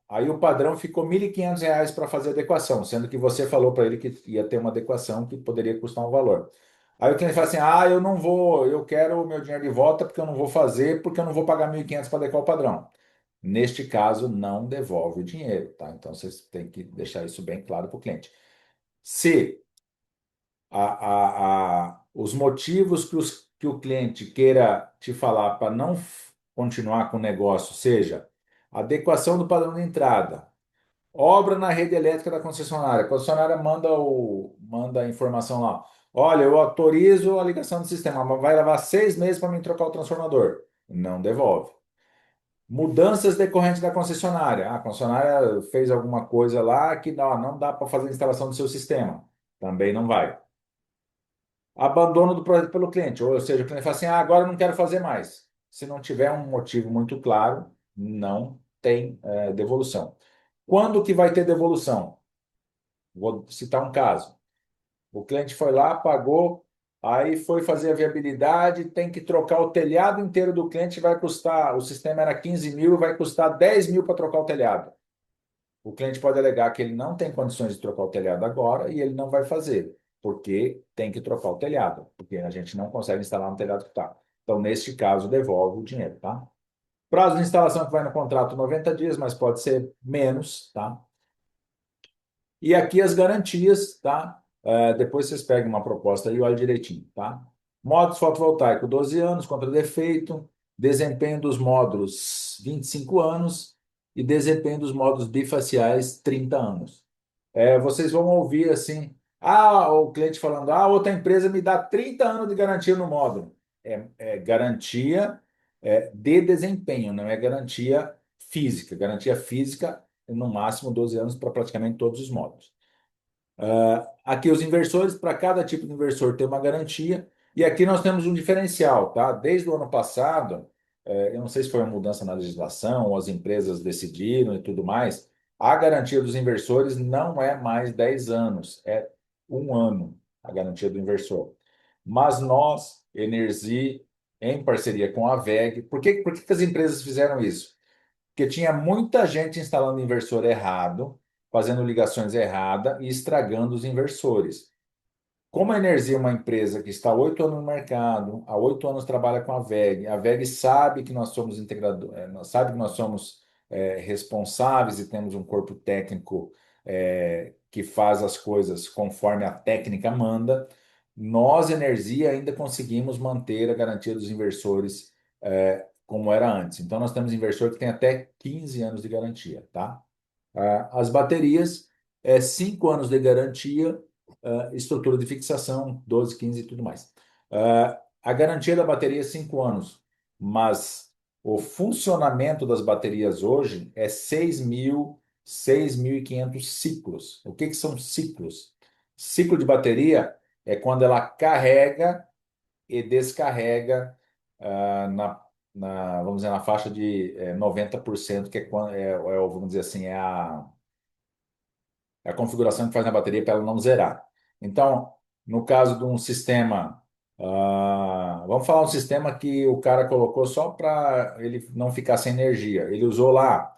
aí o padrão ficou R$ 1.500 para fazer a adequação, sendo que você falou para ele que ia ter uma adequação que poderia custar um valor. Aí o cliente fala assim: ah, eu não vou, eu quero o meu dinheiro de volta porque eu não vou fazer, porque eu não vou pagar 1.500 para adequar o padrão. Neste caso, não devolve o dinheiro, tá? Então vocês têm que deixar isso bem claro para o cliente. Se os motivos que o cliente queira te falar para não continuar com o negócio, seja adequação do padrão de entrada, obra na rede elétrica da concessionária. A concessionária manda a informação lá. Olha, eu autorizo a ligação do sistema, mas vai levar 6 meses para mim trocar o transformador. Não devolve. Mudanças decorrentes da concessionária. A concessionária fez alguma coisa lá que não dá para fazer a instalação do seu sistema. Também não vai. Abandono do projeto pelo cliente, ou seja, o cliente fala assim: ah, agora eu não quero fazer mais. Se não tiver um motivo muito claro, não tem devolução. Quando que vai ter devolução? Vou citar um caso. O cliente foi lá, pagou, aí foi fazer a viabilidade, tem que trocar o telhado inteiro do cliente, vai custar, o sistema era 15 mil, vai custar 10 mil para trocar o telhado. O cliente pode alegar que ele não tem condições de trocar o telhado agora e ele não vai fazer, porque tem que trocar o telhado, porque a gente não consegue instalar no telhado que está. Então, neste caso, devolve o dinheiro, tá? Prazo de instalação que vai no contrato 90 dias, mas pode ser menos, tá? E aqui as garantias, tá? Depois vocês pegam uma proposta e olham direitinho, tá? Módulos fotovoltaico, 12 anos, contra defeito, desempenho dos módulos, 25 anos, e desempenho dos módulos bifaciais, 30 anos. Vocês vão ouvir assim, o cliente falando, outra empresa me dá 30 anos de garantia no módulo. É garantia de desempenho, não é garantia física. Garantia física, no máximo 12 anos para praticamente todos os módulos. Aqui os inversores, para cada tipo de inversor tem uma garantia, e aqui nós temos um diferencial, tá? Desde o ano passado, eu não sei se foi uma mudança na legislação, ou as empresas decidiram e tudo mais, a garantia dos inversores não é mais 10 anos, é 1 ano a garantia do inversor. Mas nós, Energy, em parceria com a WEG, por que as empresas fizeram isso? Porque tinha muita gente instalando inversor errado, fazendo ligações erradas e estragando os inversores. Como a Energia é uma empresa que está há 8 anos no mercado, há 8 anos trabalha com a WEG sabe que nós somos integradores, sabe que nós somos responsáveis e temos um corpo técnico que faz as coisas conforme a técnica manda, nós, Energia, ainda conseguimos manter a garantia dos inversores como era antes. Então, nós temos inversor que tem até 15 anos de garantia, tá? As baterias, 5 anos de garantia, estrutura de fixação, 12, 15 e tudo mais. A garantia da bateria é 5 anos, mas o funcionamento das baterias hoje é 6.500 ciclos. O que são ciclos? Ciclo de bateria é quando ela carrega e descarrega vamos dizer, na faixa de 90%, que vamos dizer assim, é a configuração que faz na bateria para ela não zerar. Então, no caso de um sistema, vamos falar um sistema que o cara colocou só para ele não ficar sem energia. Ele usou lá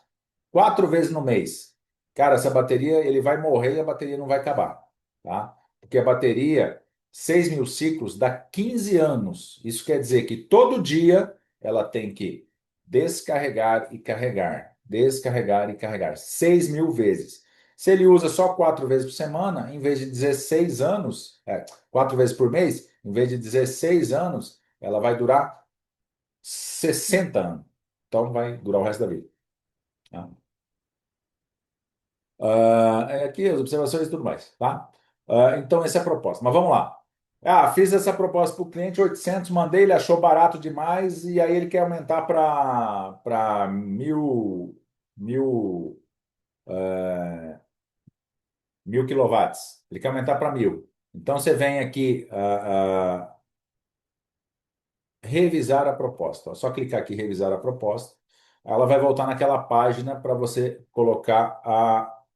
4 vezes no mês. Cara, essa bateria, ele vai morrer e a bateria não vai acabar, tá? Porque a bateria, 6.000 ciclos, dá 15 anos. Isso quer dizer que todo dia ela tem que descarregar e carregar, descarregar e carregar, 6.000 vezes. Se ele usa só 4 vezes por semana, em vez de 16 anos, 4 vezes por mês, em vez de 16 anos, ela vai durar 60 anos. Então vai durar o resto da vida, tá? Aqui as observações e tudo mais, tá? Então, essa é a proposta. Mas vamos lá. Ah, fiz essa proposta para o cliente, 800, mandei, ele achou barato demais e aí ele quer aumentar para 1.000 quilowatts. Ele quer aumentar para 1.000. Então, você vem aqui, revisar a proposta. Ó, só clicar aqui, revisar a proposta. Ela vai voltar naquela página para você colocar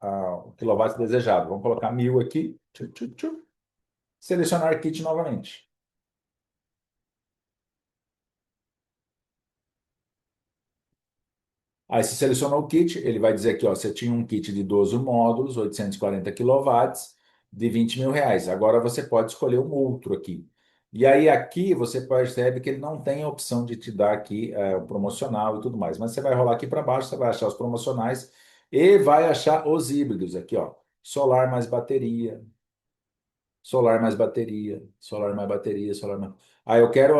o quilowatt desejado. Vamos colocar 1.000 aqui. Tchu, tchu, tchu. Selecionar kit novamente. Aí você selecionou o kit, ele vai dizer aqui, ó, você tinha um kit de 12 módulos, 840 quilowatts, de 20 mil reais. Agora você pode escolher um outro aqui. E aí aqui você percebe que ele não tem a opção de te dar aqui o promocional e tudo mais. Mas você vai rolar aqui para baixo, você vai achar os promocionais e vai achar os híbridos aqui, ó. Solar mais bateria, solar mais bateria, solar mais bateria, solar mais... Ah, eu quero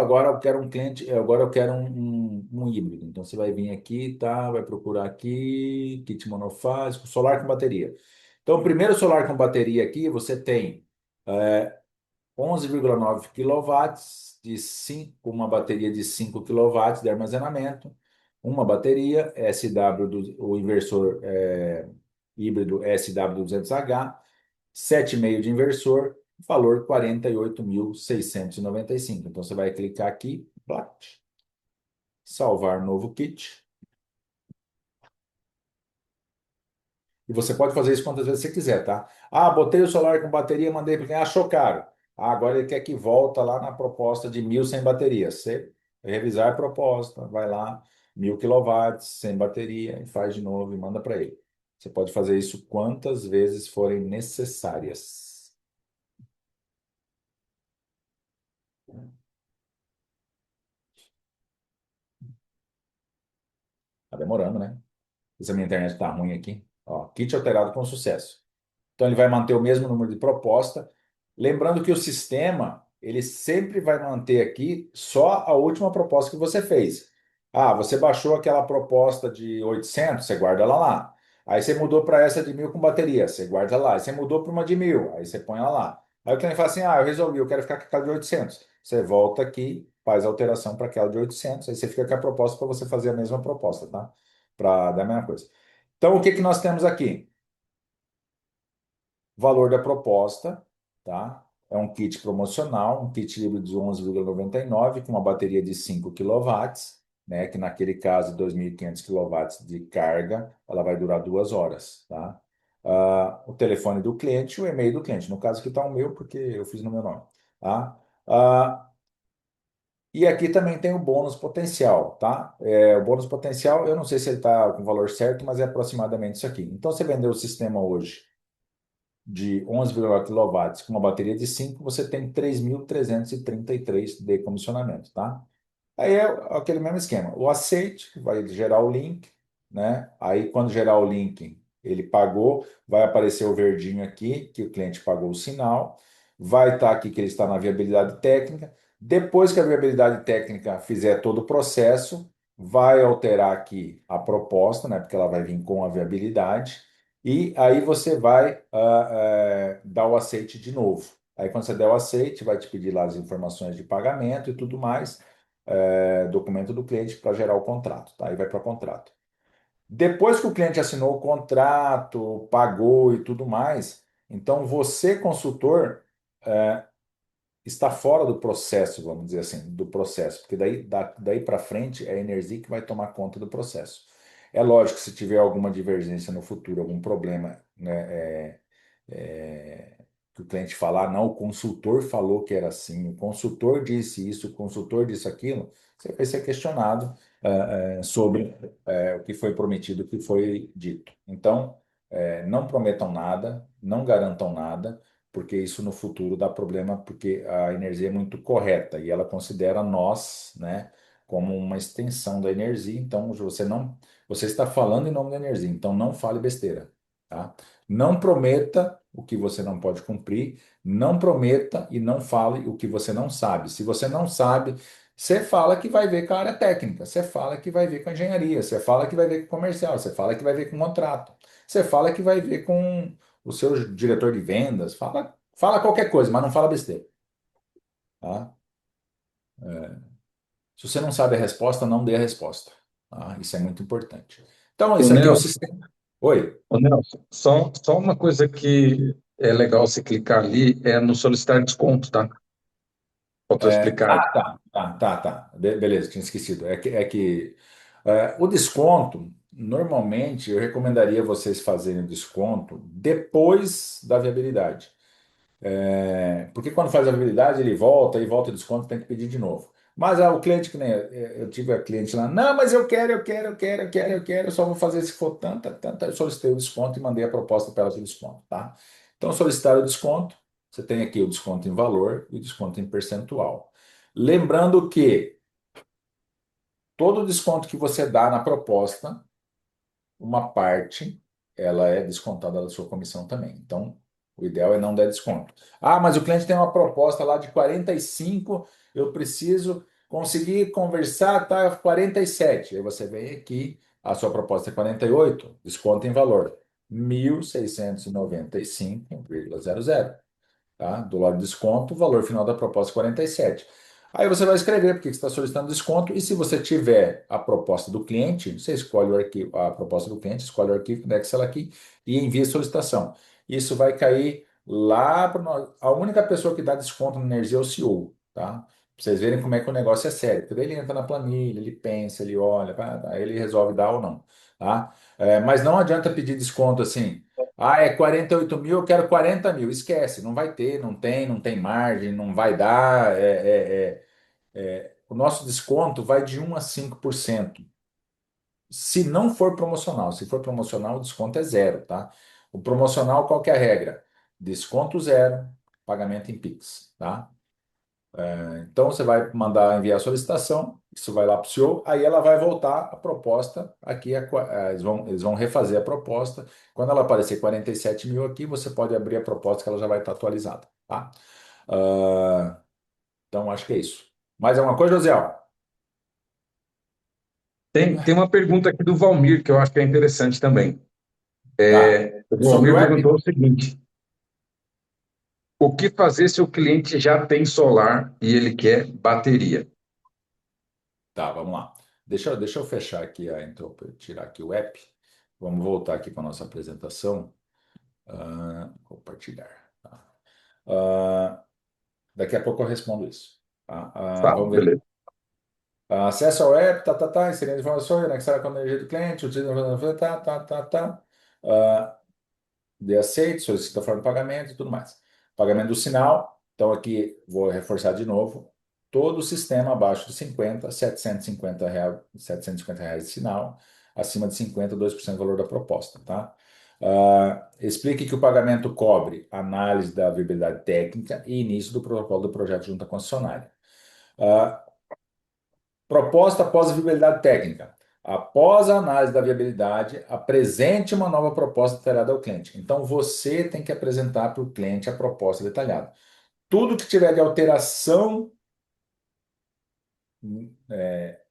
um cliente, agora eu quero um híbrido. Então você vai vir aqui, tá? Vai procurar aqui, kit monofásico, solar com bateria. Então, o primeiro solar com bateria aqui, você tem 11,9 quilowatts de 5, uma bateria de 5 quilowatts de armazenamento, uma bateria SW, o inversor híbrido SW200H, 7,5 de inversor, valor 48.695. Então você vai clicar aqui, plat, salvar novo kit. E você pode fazer isso quantas vezes você quiser, tá? Ah, botei o celular com bateria, mandei para quem achou caro. Ah, agora ele quer que volta lá na proposta de 1.000 sem bateria. Você revisar a proposta, vai lá, 1.000 quilowatts sem bateria e faz de novo e manda para ele. Você pode fazer isso quantas vezes forem necessárias. Tá demorando, né? Se a minha internet está ruim aqui. Ó, kit alterado com sucesso. Então ele vai manter o mesmo número de proposta. Lembrando que o sistema, ele sempre vai manter aqui só a última proposta que você fez. Ah, você baixou aquela proposta de 800, você guarda ela lá. Aí você mudou para essa de 1.000 com bateria, você guarda lá. Aí você mudou para uma de 1.000, aí você põe ela lá. Aí o cliente fala assim, ah, eu resolvi, eu quero ficar com aquela de 800. Você volta aqui, faz a alteração para aquela de 800, aí você fica com a proposta para você fazer a mesma proposta, tá? Para dar a mesma coisa. Então, o que que nós temos aqui? Valor da proposta, tá? É um kit promocional, um kit livre de 11,99 com uma bateria de 5 quilowatts, né? Que naquele caso, 2.500 quilowatts de carga, ela vai durar 2 horas, tá? O telefone do cliente, o e-mail do cliente. No caso aqui está o meu, porque eu fiz no meu nome, tá? E aqui também tem o bônus potencial, tá? O bônus potencial, eu não sei se ele está com o valor certo, mas é aproximadamente isso aqui. Então, você vendeu o sistema hoje de 11,4 quilowatts com uma bateria de 5, você tem 3.333 de comissionamento, tá? Aí é aquele mesmo esquema. O aceite vai gerar o link, né? Aí quando gerar o link, ele pagou, vai aparecer o verdinho aqui, que o cliente pagou o sinal, vai estar aqui que ele está na viabilidade técnica. Depois que a viabilidade técnica fizer todo o processo, vai alterar aqui a proposta, né? Porque ela vai vir com a viabilidade. E aí você vai dar o aceite de novo. Aí quando você der o aceite, vai te pedir lá as informações de pagamento e tudo mais, documento do cliente para gerar o contrato, tá? Aí vai para contrato. Depois que o cliente assinou o contrato, pagou e tudo mais, então você, consultor, está fora do processo, vamos dizer assim, do processo, porque daí para frente é a Energia que vai tomar conta do processo. É lógico que se tiver alguma divergência no futuro, algum problema, né, que o cliente falar, não, o consultor falou que era assim, o consultor disse isso, o consultor disse aquilo, você vai ser questionado sobre o que foi prometido, o que foi dito. Então, não prometam nada, não garantam nada, porque isso no futuro dá problema, porque a energia é muito correta e ela considera nós, né, como uma extensão da energia. Então, você está falando em nome da energia, então não fale besteira, tá? Não prometa o que você não pode cumprir, não prometa e não fale o que você não sabe. Se você não sabe, você fala que vai ver com a área técnica, você fala que vai ver com a engenharia, você fala que vai ver com o comercial, você fala que vai ver com o contrato, você fala que vai ver com o seu diretor de vendas, fala Fala qualquer coisa, mas não fala besteira, tá? Se você não sabe a resposta, não dê a resposta, tá? Isso é muito importante. Então, Ô, isso aqui é o Nelson, sistema. Oi. ô, Nelson, só uma coisa que é legal você clicar ali é no solicitar desconto, tá? Faltou explicar. Tá. Beleza, tinha esquecido. O desconto, normalmente, eu recomendaria vocês fazerem o desconto depois da viabilidade. Porque quando faz a viabilidade, ele volta e volta o desconto, tem que pedir de novo. Mas o cliente, que nem eu tive a cliente lá, não, mas eu só vou fazer se for tanta. Eu solicitei o desconto e mandei a proposta para ela de desconto, tá? Então, solicitar o desconto, você tem aqui o desconto em valor e o desconto em percentual. Lembrando que todo desconto que você dá na proposta, uma parte, ela é descontada da sua comissão também. Então, o ideal é não dar desconto. Ah, mas o cliente tem uma proposta lá de 45, eu preciso conseguir conversar, tá 47. Aí você vem aqui, a sua proposta é 48, desconto em valor 1.695,00, tá? Do lado de desconto, o valor final da proposta é 47. Aí você vai escrever porque você está solicitando desconto e se você tiver a proposta do cliente, você escolhe o arquivo, a proposta do cliente, escolhe o arquivo do Excel aqui e envia a solicitação. Isso vai cair lá para nós. A única pessoa que dá desconto na energia é o CEO, tá? Pra vocês verem como é que o negócio é sério. Porque daí ele entra na planilha, ele pensa, ele olha, aí ele resolve dar ou não, tá? Mas não adianta pedir desconto assim. Ah, é 48 mil, eu quero 40 mil. Esquece, não vai ter, não tem margem, não vai dar. O nosso desconto vai de 1 a 5%. Se não for promocional, se for promocional, o desconto é zero, tá? O promocional, qual que é a regra? Desconto zero, pagamento em Pix, tá? Então você vai mandar enviar a solicitação, isso vai lá para o CEO, aí ela vai voltar a proposta aqui, eles vão refazer a proposta. Quando ela aparecer 47 mil aqui, você pode abrir a proposta que ela já vai estar atualizada, tá? Ah, então acho que é isso. Mais alguma coisa, José? Tem uma pergunta aqui do Valmir, que eu acho que é interessante também. Tá. O Sobre o Valmir app? perguntou o seguinte: o que fazer se o cliente já tem solar e ele quer bateria? Tá, vamos lá. Deixa eu fechar aqui, então, para eu tirar aqui o app. Vamos voltar aqui para a nossa apresentação. Compartilhar. Tá. Ah, Daqui a pouco eu respondo isso. Tá? Tá, Vamos ver. beleza. Acesso ao app, inserindo informações, anexar com a energia do cliente, utilizando, de aceito, solicita a forma de pagamento e tudo mais. Pagamento do sinal, então aqui vou reforçar de novo. Todo o sistema abaixo de 50, R$ 750, R$ 750 de sinal, acima de 50, 2% do valor da proposta, tá? Explique que o pagamento cobre análise da viabilidade técnica e início do protocolo do projeto junto à concessionária. Ah, Proposta após a viabilidade técnica. Após a análise da viabilidade, apresente uma nova proposta detalhada ao cliente. Então, você tem que apresentar para o cliente a proposta detalhada. Tudo que tiver de alteração,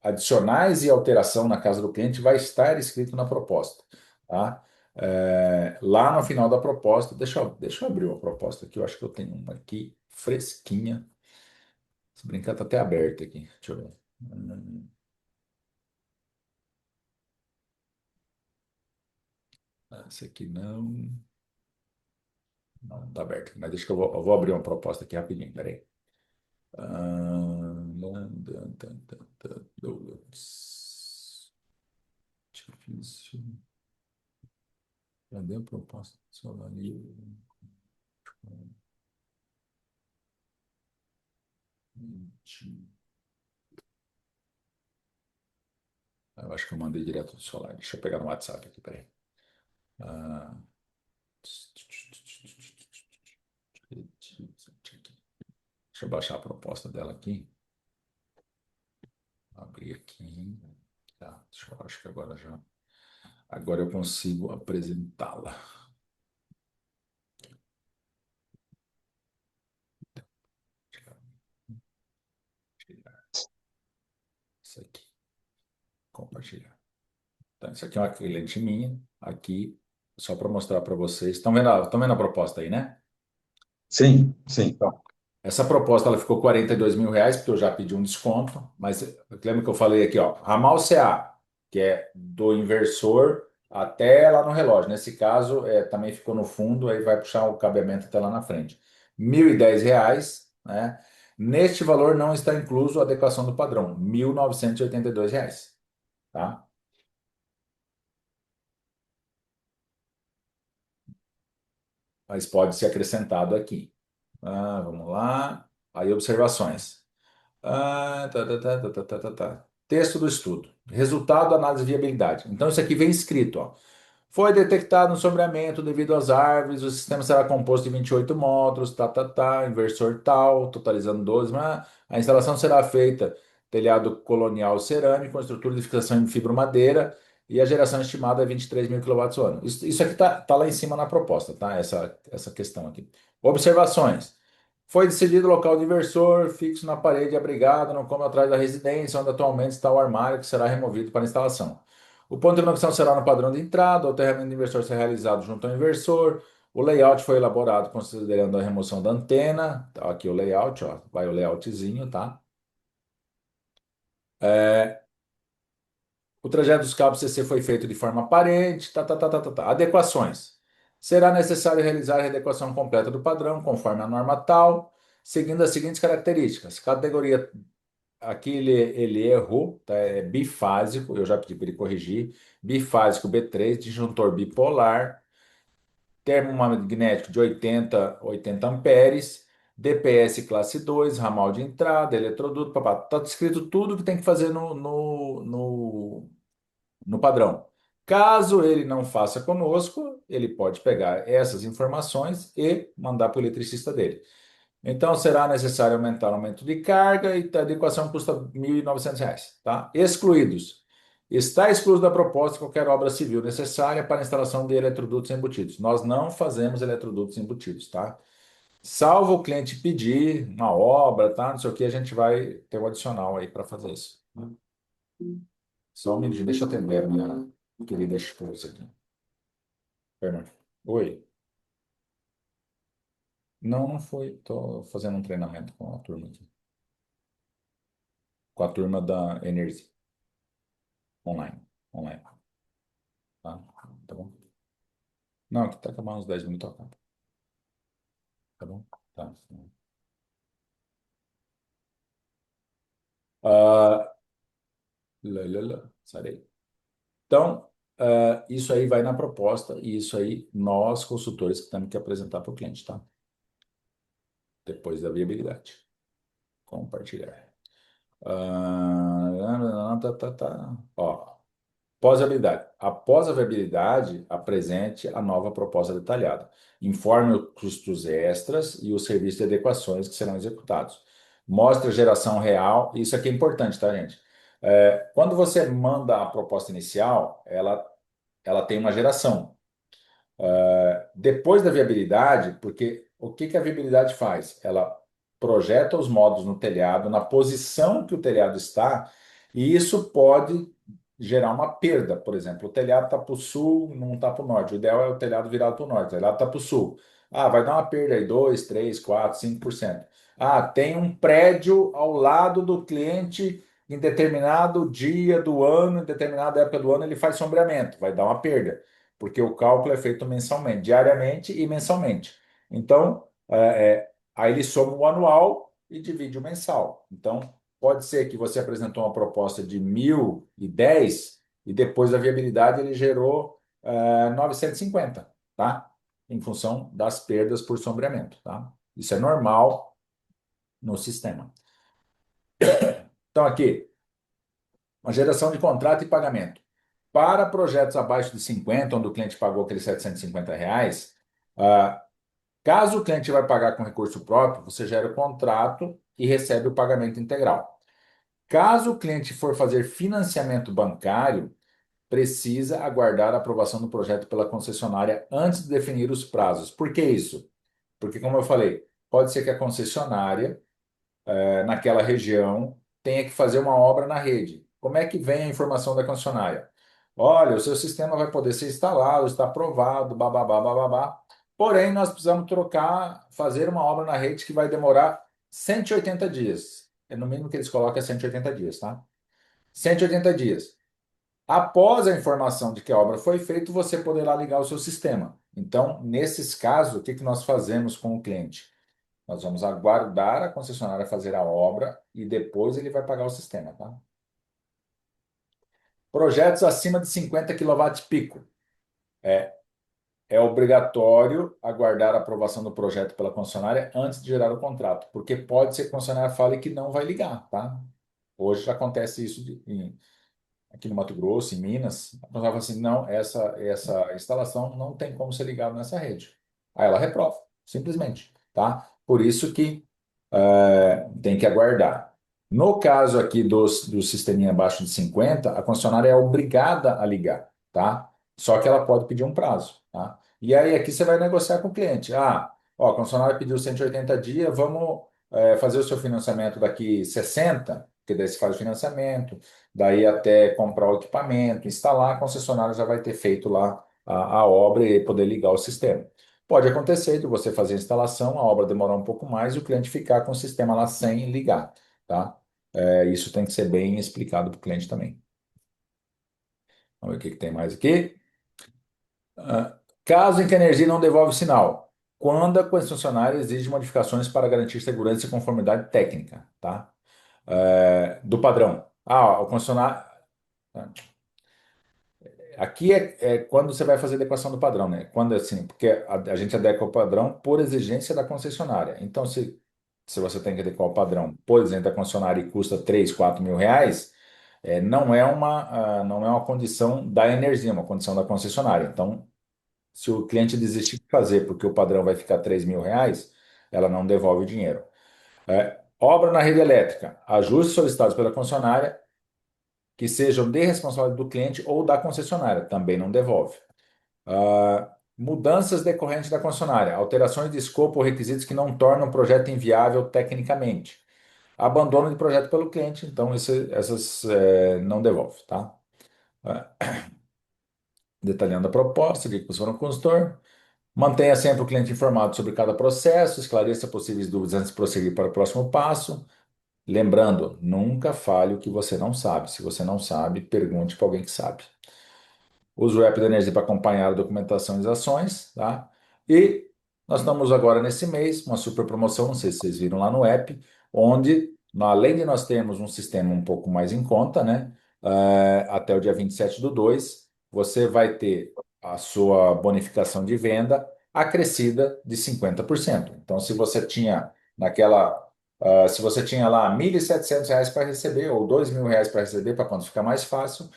adicionais e alteração na casa do cliente vai estar escrito na proposta, tá? Lá no final da proposta, deixa eu abrir uma proposta aqui, eu acho que eu tenho uma aqui fresquinha. Se brincar, tá até aberta aqui. Deixa eu ver. Essa aqui não. Não, tá aberto. Mas deixa que eu vou abrir uma proposta aqui rapidinho, peraí. Downloads. Difícil. Cadê a proposta? Solar livre. Eu acho que eu mandei direto do celular. Deixa eu pegar no WhatsApp aqui, peraí. Ah, Deixa eu baixar a proposta dela aqui. Abrir aqui. Tá, acho que agora já. Agora eu consigo apresentá-la. Isso aqui. Compartilhar. Então, isso aqui é uma cliente minha. Aqui, só para mostrar para vocês. Estão vendo a proposta aí, né? Sim, sim. Então, essa proposta ela ficou R$ 42.000, porque eu já pedi um desconto, mas lembra que eu falei aqui, ó, ramal CA, que é do inversor até lá no relógio. Nesse caso, também ficou no fundo, aí vai puxar o cabeamento até lá na frente. R$ 1.010, né? Neste valor não está incluso a adequação do padrão, R$ 1.982, tá? Mas pode ser acrescentado aqui. Vamos lá. Aí, observações. Tá. Texto do estudo. Resultado da análise de viabilidade. Então, isso aqui vem escrito, ó. Foi detectado um sombreamento devido às árvores, o sistema será composto de 28 módulos, inversor tal, totalizando 12, mas a instalação será feita telhado colonial cerâmico, com estrutura de fixação em fibromadeira e a geração estimada é 23.000 kWh. Isso aqui tá lá em cima na proposta, tá? Essa questão aqui. Observações. Foi decidido o local do inversor fixo na parede abrigada, no cômodo atrás da residência, onde atualmente está o armário que será removido para instalação. O ponto de conexão será no padrão de entrada, o aterramento do inversor será realizado junto ao inversor. O layout foi elaborado considerando a remoção da antena. Tá aqui o layout, ó, vai o layoutzinho, tá? O trajeto dos cabos CC foi feito de forma aparente, tá. Adequações. Será necessário realizar a readequação completa do padrão, conforme a norma tal, seguindo as seguintes características. Categoria, aqui ele errou, tá? É bifásico, eu já pedi para ele corrigir. Bifásico B3, disjuntor bipolar, termomagnético de 80 amperes, DPS classe 2, ramal de entrada, eletroduto, papá. Tá escrito tudo que tem que fazer no padrão. Caso ele não faça conosco, ele pode pegar essas informações e mandar para o eletricista dele. Então, será necessário aumentar o aumento de carga e a adequação custa R$ 1.900, tá? Excluídos. Está excluído da proposta qualquer obra civil necessária para a instalação de eletrodutos embutidos. Nós não fazemos eletrodutos embutidos, tá? Salvo o cliente pedir uma obra, tá? Não sei o que, a gente vai ter um adicional aí para fazer isso. Só um minutinho, deixa eu atender a minha querida esposa aqui. Fernando. Oi. Não, não foi. Estou fazendo um treinamento com a turma aqui. Com a turma da Energy. Online. Online. Tá? Tá bom? Não, aqui tá acabando uns 10 minutos. Acaba. Tá bom? Tá. Ah, Sarei. Então, isso aí vai na proposta e isso aí nós, consultores, que temos que apresentar para o cliente, tá? Depois da viabilidade. Compartilhar. Ó, pós-viabilidade. Após a viabilidade, apresente a nova proposta detalhada. Informe os custos extras e os serviços de adequações que serão executados. Mostre a geração real. Isso aqui é importante, tá, gente? Quando você manda a proposta inicial, ela tem uma geração. Depois da viabilidade, porque o que que a viabilidade faz? Ela projeta os módulos no telhado, na posição que o telhado está, e isso pode gerar uma perda. Por exemplo, o telhado está para o sul, não está para o norte. O ideal é o telhado virado para o norte, o telhado está para o sul. Vai dar uma perda aí, 2, 3, 4, 5%. Tem um prédio ao lado do cliente em determinado dia do ano, em determinada época do ano, ele faz sombreamento, vai dar uma perda porque o cálculo é feito mensalmente, diariamente e mensalmente. Então, aí ele soma o anual e divide o mensal. Então, pode ser que você apresentou uma proposta de 1.010 e depois da viabilidade ele gerou 950, tá? Em função das perdas por sombreamento, tá? Isso é normal no sistema. Então, aqui, uma geração de contrato e pagamento. Para projetos abaixo de 50, onde o cliente pagou aqueles R$ 750, caso o cliente vai pagar com recurso próprio, você gera o contrato e recebe o pagamento integral. Caso o cliente for fazer financiamento bancário, precisa aguardar a aprovação do projeto pela concessionária antes de definir os prazos. Por que isso? Porque, como eu falei, pode ser que a concessionária naquela região tenha que fazer uma obra na rede. Como é que vem a informação da concessionária? Olha, o seu sistema vai poder ser instalado, está aprovado, bababá, bababá. Porém, nós precisamos fazer uma obra na rede que vai demorar 180 dias. É no mínimo que eles colocam é 180 dias, tá? 180 dias. Após a informação de que a obra foi feita, você poderá ligar o seu sistema. Então, nesses casos, o que que nós fazemos com o cliente? Nós vamos aguardar a concessionária fazer a obra e depois ele vai pagar o sistema, tá? Projetos acima de 50 quilowatts pico. É obrigatório aguardar a aprovação do projeto pela concessionária antes de gerar o contrato, porque pode ser que a concessionária fale que não vai ligar, tá? Hoje já acontece isso aqui no Mato Grosso, em Minas. A concessionária fala assim, não, essa instalação não tem como ser ligada nessa rede. Aí ela reprova, simplesmente, tá? Por isso que tem que aguardar. No caso aqui do sisteminha abaixo de 50, a concessionária é obrigada a ligar, tá? Só que ela pode pedir um prazo, tá? E aí aqui você vai negociar com o cliente. Ah, ó, a concessionária pediu 180 dias, vamos fazer o seu financiamento daqui 60, porque daí você faz o financiamento, daí até comprar o equipamento, instalar, a concessionária já vai ter feito lá a obra e poder ligar o sistema. Pode acontecer de você fazer a instalação, a obra demorar um pouco mais e o cliente ficar com o sistema lá sem ligar, tá? Isso tem que ser bem explicado para o cliente também. Vamos ver o que que tem mais aqui. Caso em que a energia não devolve sinal, quando a concessionária exige modificações para garantir segurança e conformidade técnica, tá? Do padrão. Ah, o concessionário. Aqui é quando você vai fazer a adequação do padrão, né? Quando assim, porque a gente adequa o padrão por exigência da concessionária. Então, se você tem que adequar o padrão, por exemplo, da concessionária e custa 3, 4 mil reais, não é uma condição da energia, é uma condição da concessionária. Então, se o cliente desistir de fazer porque o padrão vai ficar 3 mil reais, ela não devolve o dinheiro. Obra na rede elétrica, ajustes solicitados pela concessionária que sejam de responsabilidade do cliente ou da concessionária, também não devolve. Mudanças decorrentes da concessionária, alterações de escopo ou requisitos que não tornam o projeto inviável tecnicamente. Abandono de projeto pelo cliente, então essas não devolve, tá? Detalhando a proposta, o que você for no consultor. Mantenha sempre o cliente informado sobre cada processo, esclareça possíveis dúvidas antes de prosseguir para o próximo passo. Lembrando, nunca fale o que você não sabe. Se você não sabe, pergunte para alguém que sabe. Use o app da Energia para acompanhar a documentação e as ações, tá? E nós estamos agora nesse mês, uma super promoção, não sei se vocês viram lá no app, onde, além de nós termos um sistema um pouco mais em conta, né? Até o dia 27/2, você vai ter a sua bonificação de venda acrescida de 50%. Então, se você tinha se você tinha lá R$ 1.700 para receber ou R$ 2.000 para receber, para quando ficar mais fácil,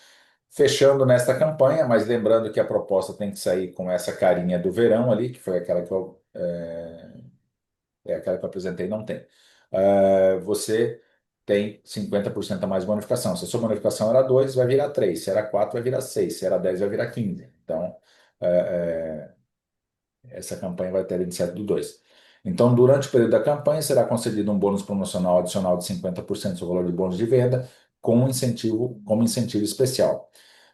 fechando nesta campanha, mas lembrando que a proposta tem que sair com essa carinha do verão ali, que foi aquela aquela que eu apresentei, não tem. Você tem 50% a mais de bonificação. Se a sua bonificação era 2, vai virar 3. Se era 4, vai virar 6. Se era 10, vai virar 15. Então, é, essa campanha vai até 27/2. Então, durante o período da campanha, será concedido um bônus promocional adicional de 50% do valor de bônus de venda, como incentivo especial.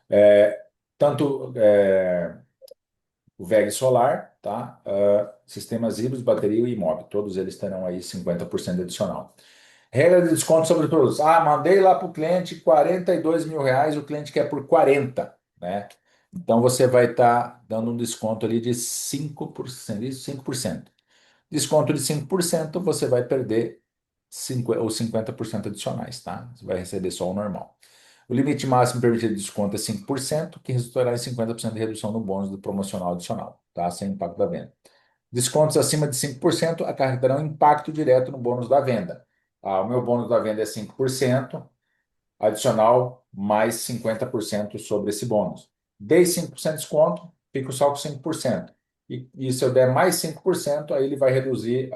É, tanto o VEG solar, tá? Sistemas híbridos, bateria e imóvel, todos eles terão aí 50% adicional. Regra de desconto sobre produtos. Ah, mandei lá para o cliente R$ 42.000, o cliente quer por 40, né? Então você vai estar dando um desconto ali de 5%, isso, 5%. Desconto de 5%, você vai perder os 50% adicionais, tá? Você vai receber só o normal. O limite máximo permitido de desconto é 5%, que resultará em 50% de redução no bônus do promocional adicional, tá? Sem impacto da venda. Descontos acima de 5% acarretarão impacto direto no bônus da venda. O meu bônus da venda é 5%, adicional mais 50% sobre esse bônus. Dei 5% de desconto, fico só com 5%. E se eu der mais 5%, aí ele vai reduzir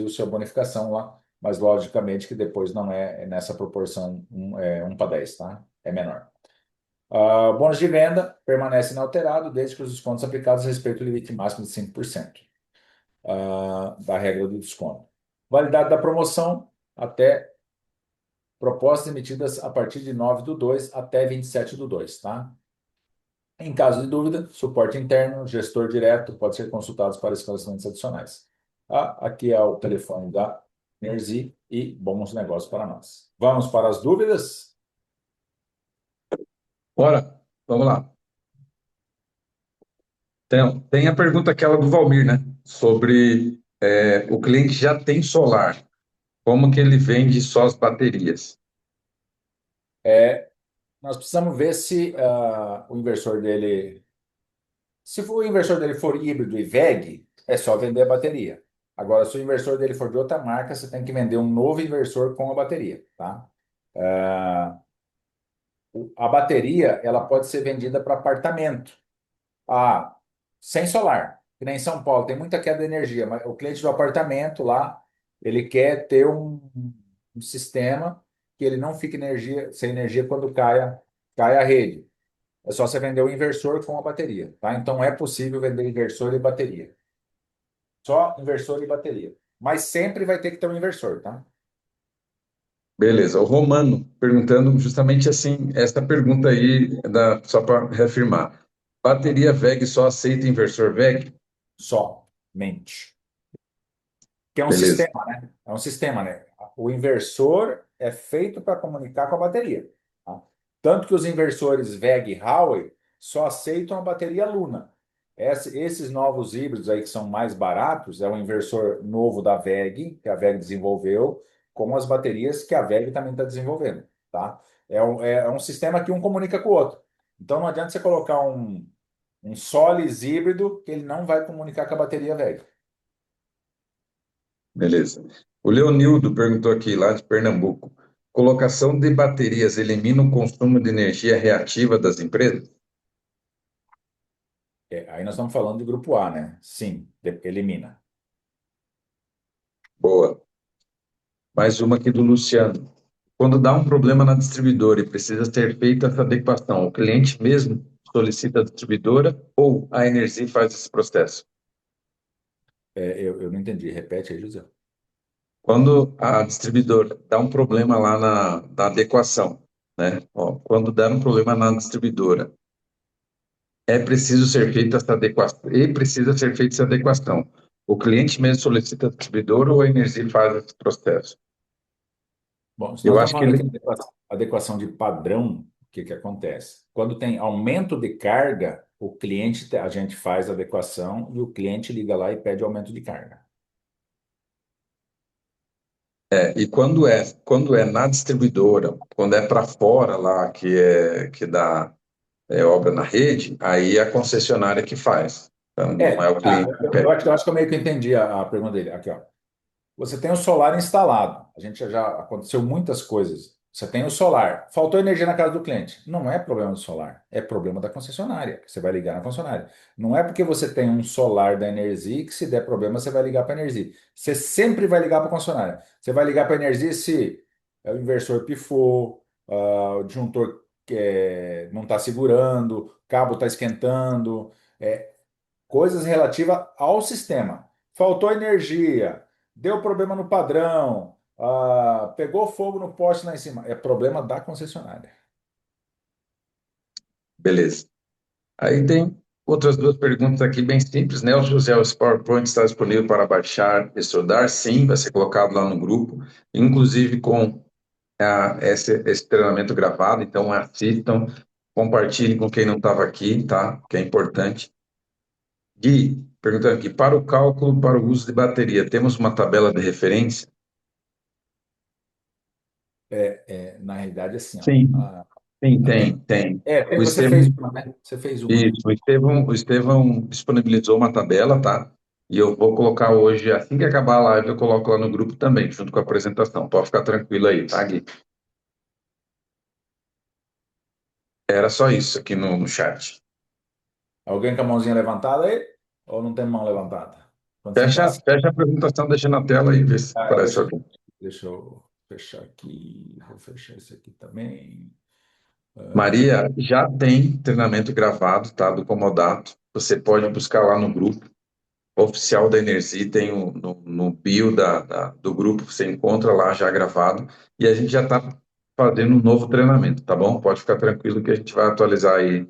o seu bonificação lá, mas logicamente que depois não é nessa proporção 1 para 10, tá? É menor. Bônus de venda permanece inalterado desde que os descontos aplicados respeitem o limite máximo de 5% da regra do desconto. Validade da promoção até propostas emitidas a partir de 9/2 até 27/2, tá? Em caso de dúvida, suporte interno, gestor direto, pode ser consultados para esclarecimentos adicionais. Aqui é o telefone da Energy e bons negócios para nós. Vamos para as dúvidas? Bora, vamos lá. Tem a pergunta aquela do Valmir, né? Sobre o cliente já tem solar, como que ele vende só as baterias? Nós precisamos ver se o inversor dele, se o inversor dele for híbrido e VEG, é só vender a bateria. Agora, se o inversor dele for de outra marca, você tem que vender um novo inversor com a bateria, tá? Ah, a bateria, ela pode ser vendida para apartamento. Sem solar. Que nem em São Paulo, tem muita queda de energia, mas o cliente do apartamento lá, ele quer ter um sistema que ele não fique sem energia quando cai a rede. É só você vender o inversor com a bateria, tá? Então é possível vender inversor e bateria. Só inversor e bateria. Mas sempre vai ter que ter um inversor, tá? Beleza. O Romano perguntando justamente assim, esta pergunta aí, só para reafirmar. Bateria VEG só aceita inversor VEG? Somente. Que é um Beleza. sistema, né? É um sistema, né? O inversor é feito para comunicar com a bateria, tá? Tanto que os inversores VEG e Howe só aceitam a bateria Luna. Esses novos híbridos aí que são mais baratos é um inversor novo da VEG, que a VEG desenvolveu, com as baterias que a VEG também está desenvolvendo, tá? É um sistema que um comunica com o outro. Então não adianta você colocar um Solis híbrido que ele não vai comunicar com a bateria VEG. Beleza. O Leonildo perguntou aqui, lá de Pernambuco. Colocação de baterias elimina o consumo de energia reativa das empresas? Aí nós estamos falando de grupo A, né? Sim, elimina. Boa. Mais uma aqui do Luciano. Quando dá um problema na distribuidora e precisa ser feita essa adequação, o cliente mesmo solicita a distribuidora ou a Energy faz esse processo? Eu não entendi. Repete aí, José. Quando a distribuidora dá um problema lá na adequação, né? Ó, quando der um problema na distribuidora, é preciso ser feita essa adequação, e precisa ser feita essa adequação. O cliente mesmo solicita a distribuidora ou a Energy faz esse processo? Bom, se nós Eu estamos acho que falando aqui ele de adequação de padrão, o que que acontece? Quando tem aumento de carga, a gente faz a adequação e o cliente liga lá e pede aumento de carga. e quando é na distribuidora, quando é para fora lá que dá obra na rede, aí é a concessionária que faz. Então, não é o cliente que Eu pede. acho que eu meio que entendi a pergunta dele. Aqui, ó. Você tem o solar instalado. A gente já aconteceu muitas coisas. Você tem o solar. Faltou energia na casa do cliente. Não é problema do solar, é problema da concessionária. Você vai ligar na concessionária. Não é porque você tem um solar da Energia que se der problema você vai ligar para a Energia. Você sempre vai ligar para a concessionária. Você vai ligar para a Energia se o inversor pifou, o disjuntor não está segurando, o cabo está esquentando. Coisas relativas ao sistema. Faltou energia, deu problema no padrão, pegou fogo no poste lá em cima. É problema da concessionária. Beleza. Aí tem outras duas perguntas aqui bem simples, né? O José, esse PowerPoint está disponível para baixar e estudar? Sim, vai ser colocado lá no grupo, inclusive com esse treinamento gravado, então assistam, compartilhem com quem não estava aqui, tá? Que é importante. Gui, perguntando aqui, para o cálculo, para o uso de bateria, temos uma tabela de referência? Na realidade, assim, ó. Sim, sim, tem, Tem. tem. O Você fez Estevam, uma, né? Você fez uma, né? isso, o Estevão disponibilizou uma tabela, tá? E eu vou colocar hoje, assim que acabar a live, eu coloco lá no grupo também, junto com a apresentação. Pode ficar tranquilo aí, tá, Gui? Era só isso aqui no chat. Alguém com a mãozinha levantada aí? Ou não tem mão levantada? Quando você está Fecha, assim. fecha a apresentação, deixa na tela e vê se aparece alguém. Deixa eu fechar aqui. Vou fechar esse aqui também. Maria, já tem treinamento gravado, tá? Do Comodato. Você pode buscar lá no grupo oficial da Energy, tem no bio do grupo, você encontra lá já gravado. E a gente já está fazendo um novo treinamento, tá bom? Pode ficar tranquilo que a gente vai atualizar aí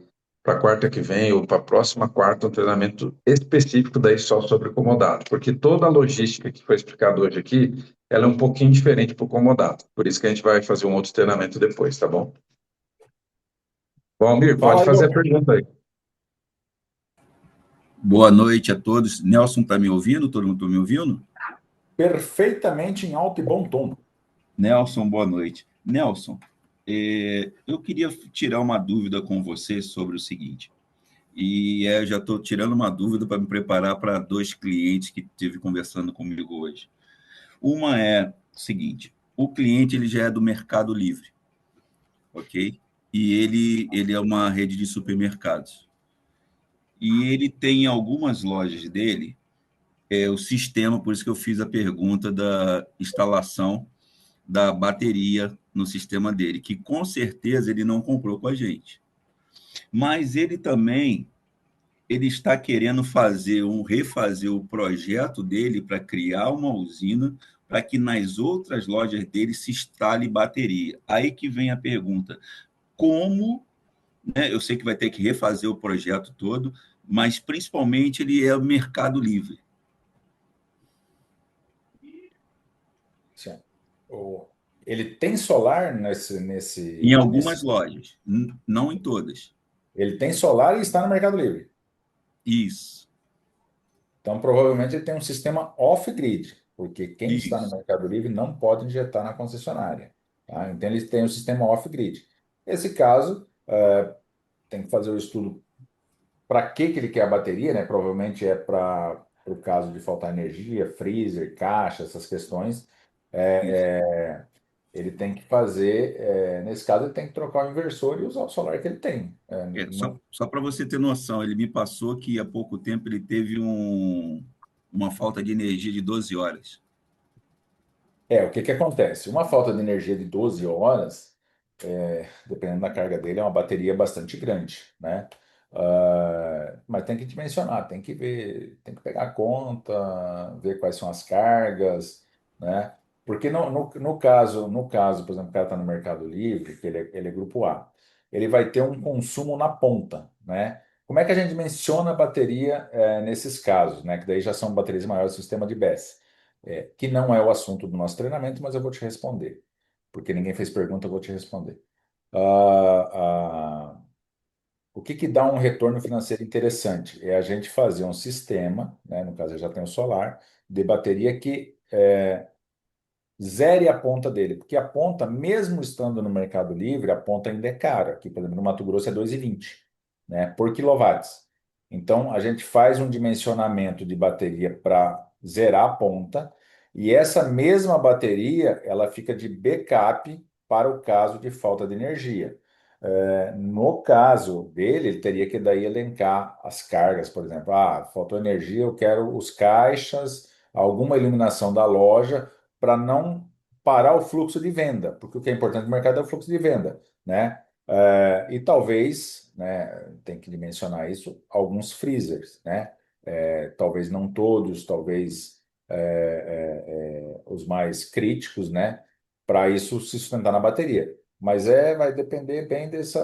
para a quarta que vem ou para a próxima quarta, um treinamento específico daí só sobre comodato, porque toda a logística que foi explicada hoje aqui, ela é um pouquinho diferente para o comodato. Por isso que a gente vai fazer um outro treinamento depois, tá bom? Bom, Almir, pode Fala aí, fazer a doutor. pergunta aí. Boa noite a todos. Nelson está me ouvindo? Todo mundo está me ouvindo? Perfeitamente em alto e bom tom. Nelson, boa noite. Nelson, eu queria tirar uma dúvida com você sobre o seguinte. Eu já estou tirando uma dúvida para me preparar para dois clientes que tive conversando comigo hoje. Uma é o seguinte: o cliente ele já é do Mercado Livre, ok? E ele é uma rede de supermercados. E ele tem algumas lojas dele o sistema, por isso que eu fiz a pergunta da instalação da bateria no sistema dele, que com certeza ele não comprou com a gente. Mas ele também ele está querendo refazer o projeto dele para criar uma usina para que nas outras lojas dele se instale bateria. Aí que vem a pergunta: como, né, eu sei que vai ter que refazer o projeto todo, mas principalmente ele é o Mercado Livre. Sim. Ele tem solar Em algumas lojas, não em todas. Ele tem solar e está no Mercado Livre. Isso, Então, provavelmente, ele tem um sistema off-grid, porque quem está no isso. Mercado Livre não pode injetar na concessionária. Tá? Então, ele tem o sistema off-grid. Nesse caso, tem que fazer o estudo para que ele quer a bateria, né? Provavelmente é para o caso de faltar energia, freezer, caixa, essas questões. Isso. Ele tem que fazer, nesse caso, ele tem que trocar o inversor e usar o solar que ele tem. Só para você ter noção, ele me passou que há pouco tempo ele teve uma falta de energia de 12 horas. O que que acontece? Uma falta de energia de 12 horas, dependendo da carga dele, é uma bateria bastante grande, né? Mas tem que dimensionar, tem que ver, tem que pegar a conta, ver quais são as cargas, né? Porque no caso, por exemplo, o cara está no Mercado Livre, que ele é grupo A, ele vai ter um consumo na ponta, né? Como é que a gente dimensiona a bateria, nesses casos, né? Que daí já são baterias maiores do sistema de BESS, que não é o assunto do nosso treinamento, mas eu vou te responder, porque ninguém fez pergunta, eu vou te responder. Ah, o que que dá um retorno financeiro interessante? É a gente fazer um sistema, né, no caso eu já tenho o solar, de bateria que zere a ponta dele, porque a ponta, mesmo estando no Mercado Livre, a ponta ainda é cara. Aqui, por exemplo, no Mato Grosso é 2,20, né, por quilowatts. Então, a gente faz um dimensionamento de bateria para zerar a ponta, e essa mesma bateria, ela fica de backup para o caso de falta de energia. No caso dele, ele teria que daí elencar as cargas, por exemplo. Faltou energia, eu quero os caixas, alguma iluminação da loja, para não parar o fluxo de venda, porque o que é importante no mercado é o fluxo de venda, né? E talvez, né, tem que dimensionar isso, alguns freezers, né? Talvez não todos, talvez os mais críticos, né? Para isso se sustentar na bateria. Mas vai depender bem desse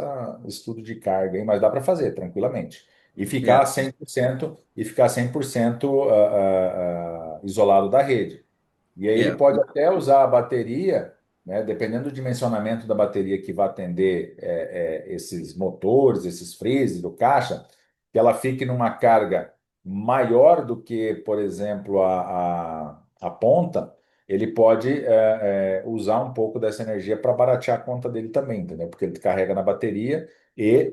estudo de carga, hein? Mas dá para fazer tranquilamente. E ficar É, 100% isolado da rede. E aí ele é, pode até usar a bateria, né, dependendo do dimensionamento da bateria que vai atender esses motores, esses freezes do caixa, que ela fique numa carga maior do que, por exemplo, a ponta, ele pode usar um pouco dessa energia para baratear a conta dele também, entendeu? Porque ele carrega na bateria e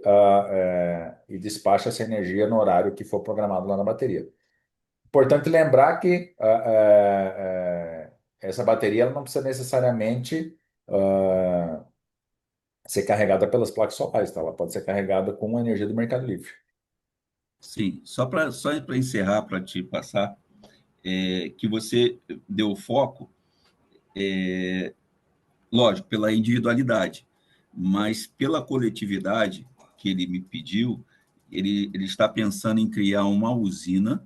despacha essa energia no horário que for programado lá na bateria. Importante lembrar que essa bateria ela não precisa necessariamente ser carregada pelas placas solares, tá? Ela pode ser carregada com a energia do Mercado Livre. sim. Só para encerrar, para te passar, que você deu foco, lógico, pela individualidade, mas pela coletividade que ele me pediu, ele está pensando em criar uma usina,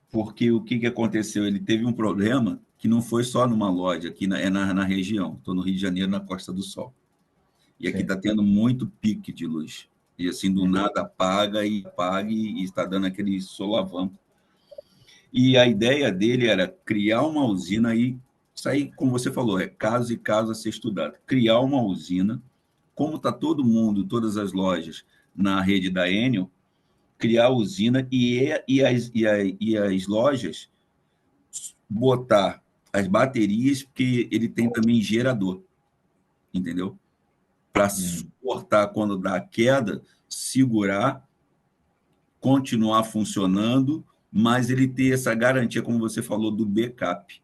porque o que aconteceu? Ele teve um problema que não foi só numa loja, aqui na região. Estou no Rio de Janeiro, na Costa do Sol. E aqui Sim. está tendo muito pique de luz. E assim, do nada apaga e está dando aquele solavanco. E a ideia dele era criar uma usina aí, isso aí, como você falou, é caso e caso a ser estudado. Criar uma usina, como está todo mundo, todas as lojas na rede da Enel, criar a usina e as lojas botar as baterias, porque ele tem também gerador, entendeu? Para Hum. suportar quando dá a queda, segurar, continuar funcionando, mas ele ter essa garantia, como você falou, do backup.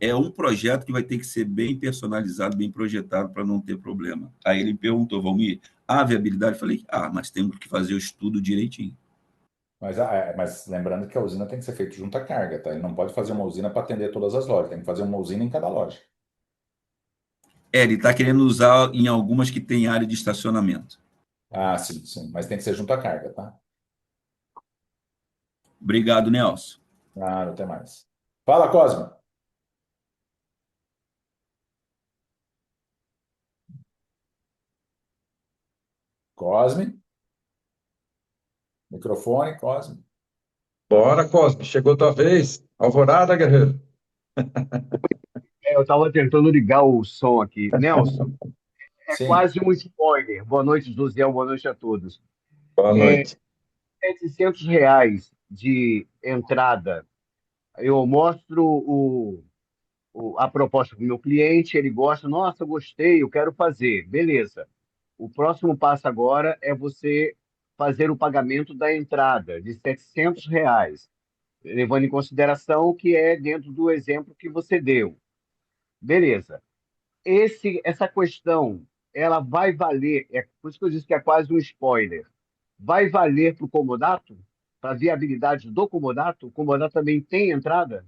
É um projeto que vai ter que ser bem personalizado, bem projetado para não ter problema. Aí ele perguntou, Valmir, a viabilidade? Eu falei, mas temos que fazer o estudo direitinho. Mas lembrando que a usina tem que ser feita junto à carga, tá? Ele não pode fazer uma usina para atender todas as lojas, tem que fazer uma usina em cada loja. Ele está querendo usar em algumas que tem área de estacionamento. Ah, sim, sim, mas tem que ser junto à carga, tá? Obrigado, Nelson. Claro, até mais. Fala, Cosmo. Cosme, microfone, Cosme. Bora, Cosme, chegou tua vez. Alvorada, guerreiro. Eu estava tentando ligar o som aqui. Nelson, é Sim, quase um spoiler. Boa noite, José. Boa noite a todos. Boa noite. R$ 700 de entrada. Eu mostro a proposta para o meu cliente, ele gosta. Nossa, gostei, eu quero fazer. Beleza. O próximo passo agora é você fazer o pagamento da entrada de R$ 700, levando em consideração que é dentro do exemplo que você deu. Beleza. Essa questão, ela vai valer, é por isso que eu disse que é quase um spoiler, vai valer para o comodato? Para a viabilidade do comodato? O comodato também tem entrada?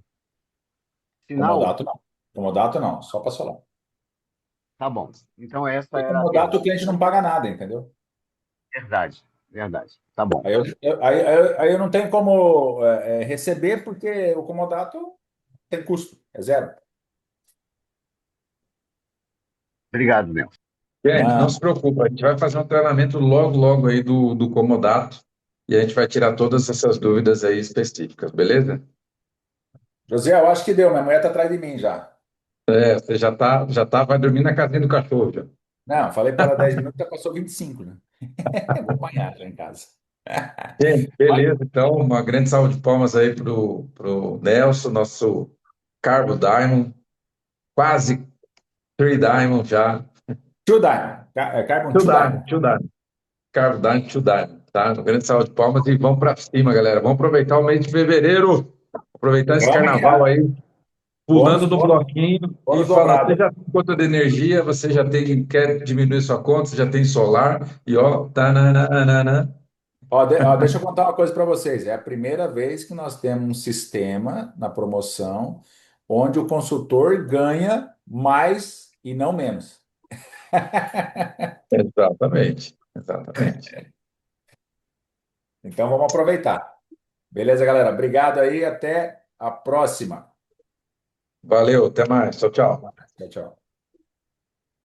Sinal? comodato não. Comodato não, só para solar. Tá bom. Então essa Porque era a comodato o pergunta. cliente não paga nada, entendeu? Verdade, verdade. Tá bom. Aí eu não tenho como receber porque o comodato tem custo, é zero. Obrigado, Nelson. Gente, não Não, se preocupa, a gente vai fazer um treinamento logo, logo aí do comodato e a gente vai tirar todas essas dúvidas aí específicas, beleza? José, eu acho que deu. Minha mulher está atrás de mim já. Você já tá, vai dormir na casinha do cachorro já. Não, falei para ela 10 minutos, já passou 25, né? Vou apanhar já em casa. Gente, Mas, beleza, então, uma grande salva de palmas aí pro Nelson, nosso Carbo Diamond, quase Three Diamond já. Two Diamond. Carbon Two Two Diamond, Diamond. Two Diamond. Carbo Diamond, Two Diamond, tá? Uma grande salva de palmas e vamos pra cima, galera. Vamos aproveitar o mês de fevereiro, aproveitar esse Vamos que carnaval aí, bônus, pulando no bônus, bloquinho e bônus fala, você dobrado. já tem conta de energia, você já tem, quer diminuir sua conta, você já tem solar, e ó, tá, Ó, deixa eu contar uma coisa para vocês. É a primeira vez que nós temos um sistema na promoção onde o consultor ganha mais e não menos. exatamente, exatamente. Então vamos aproveitar. Beleza, galera? Obrigado aí. Até a próxima. Valeu, até mais, tchau, tchau. Tchau, tchau.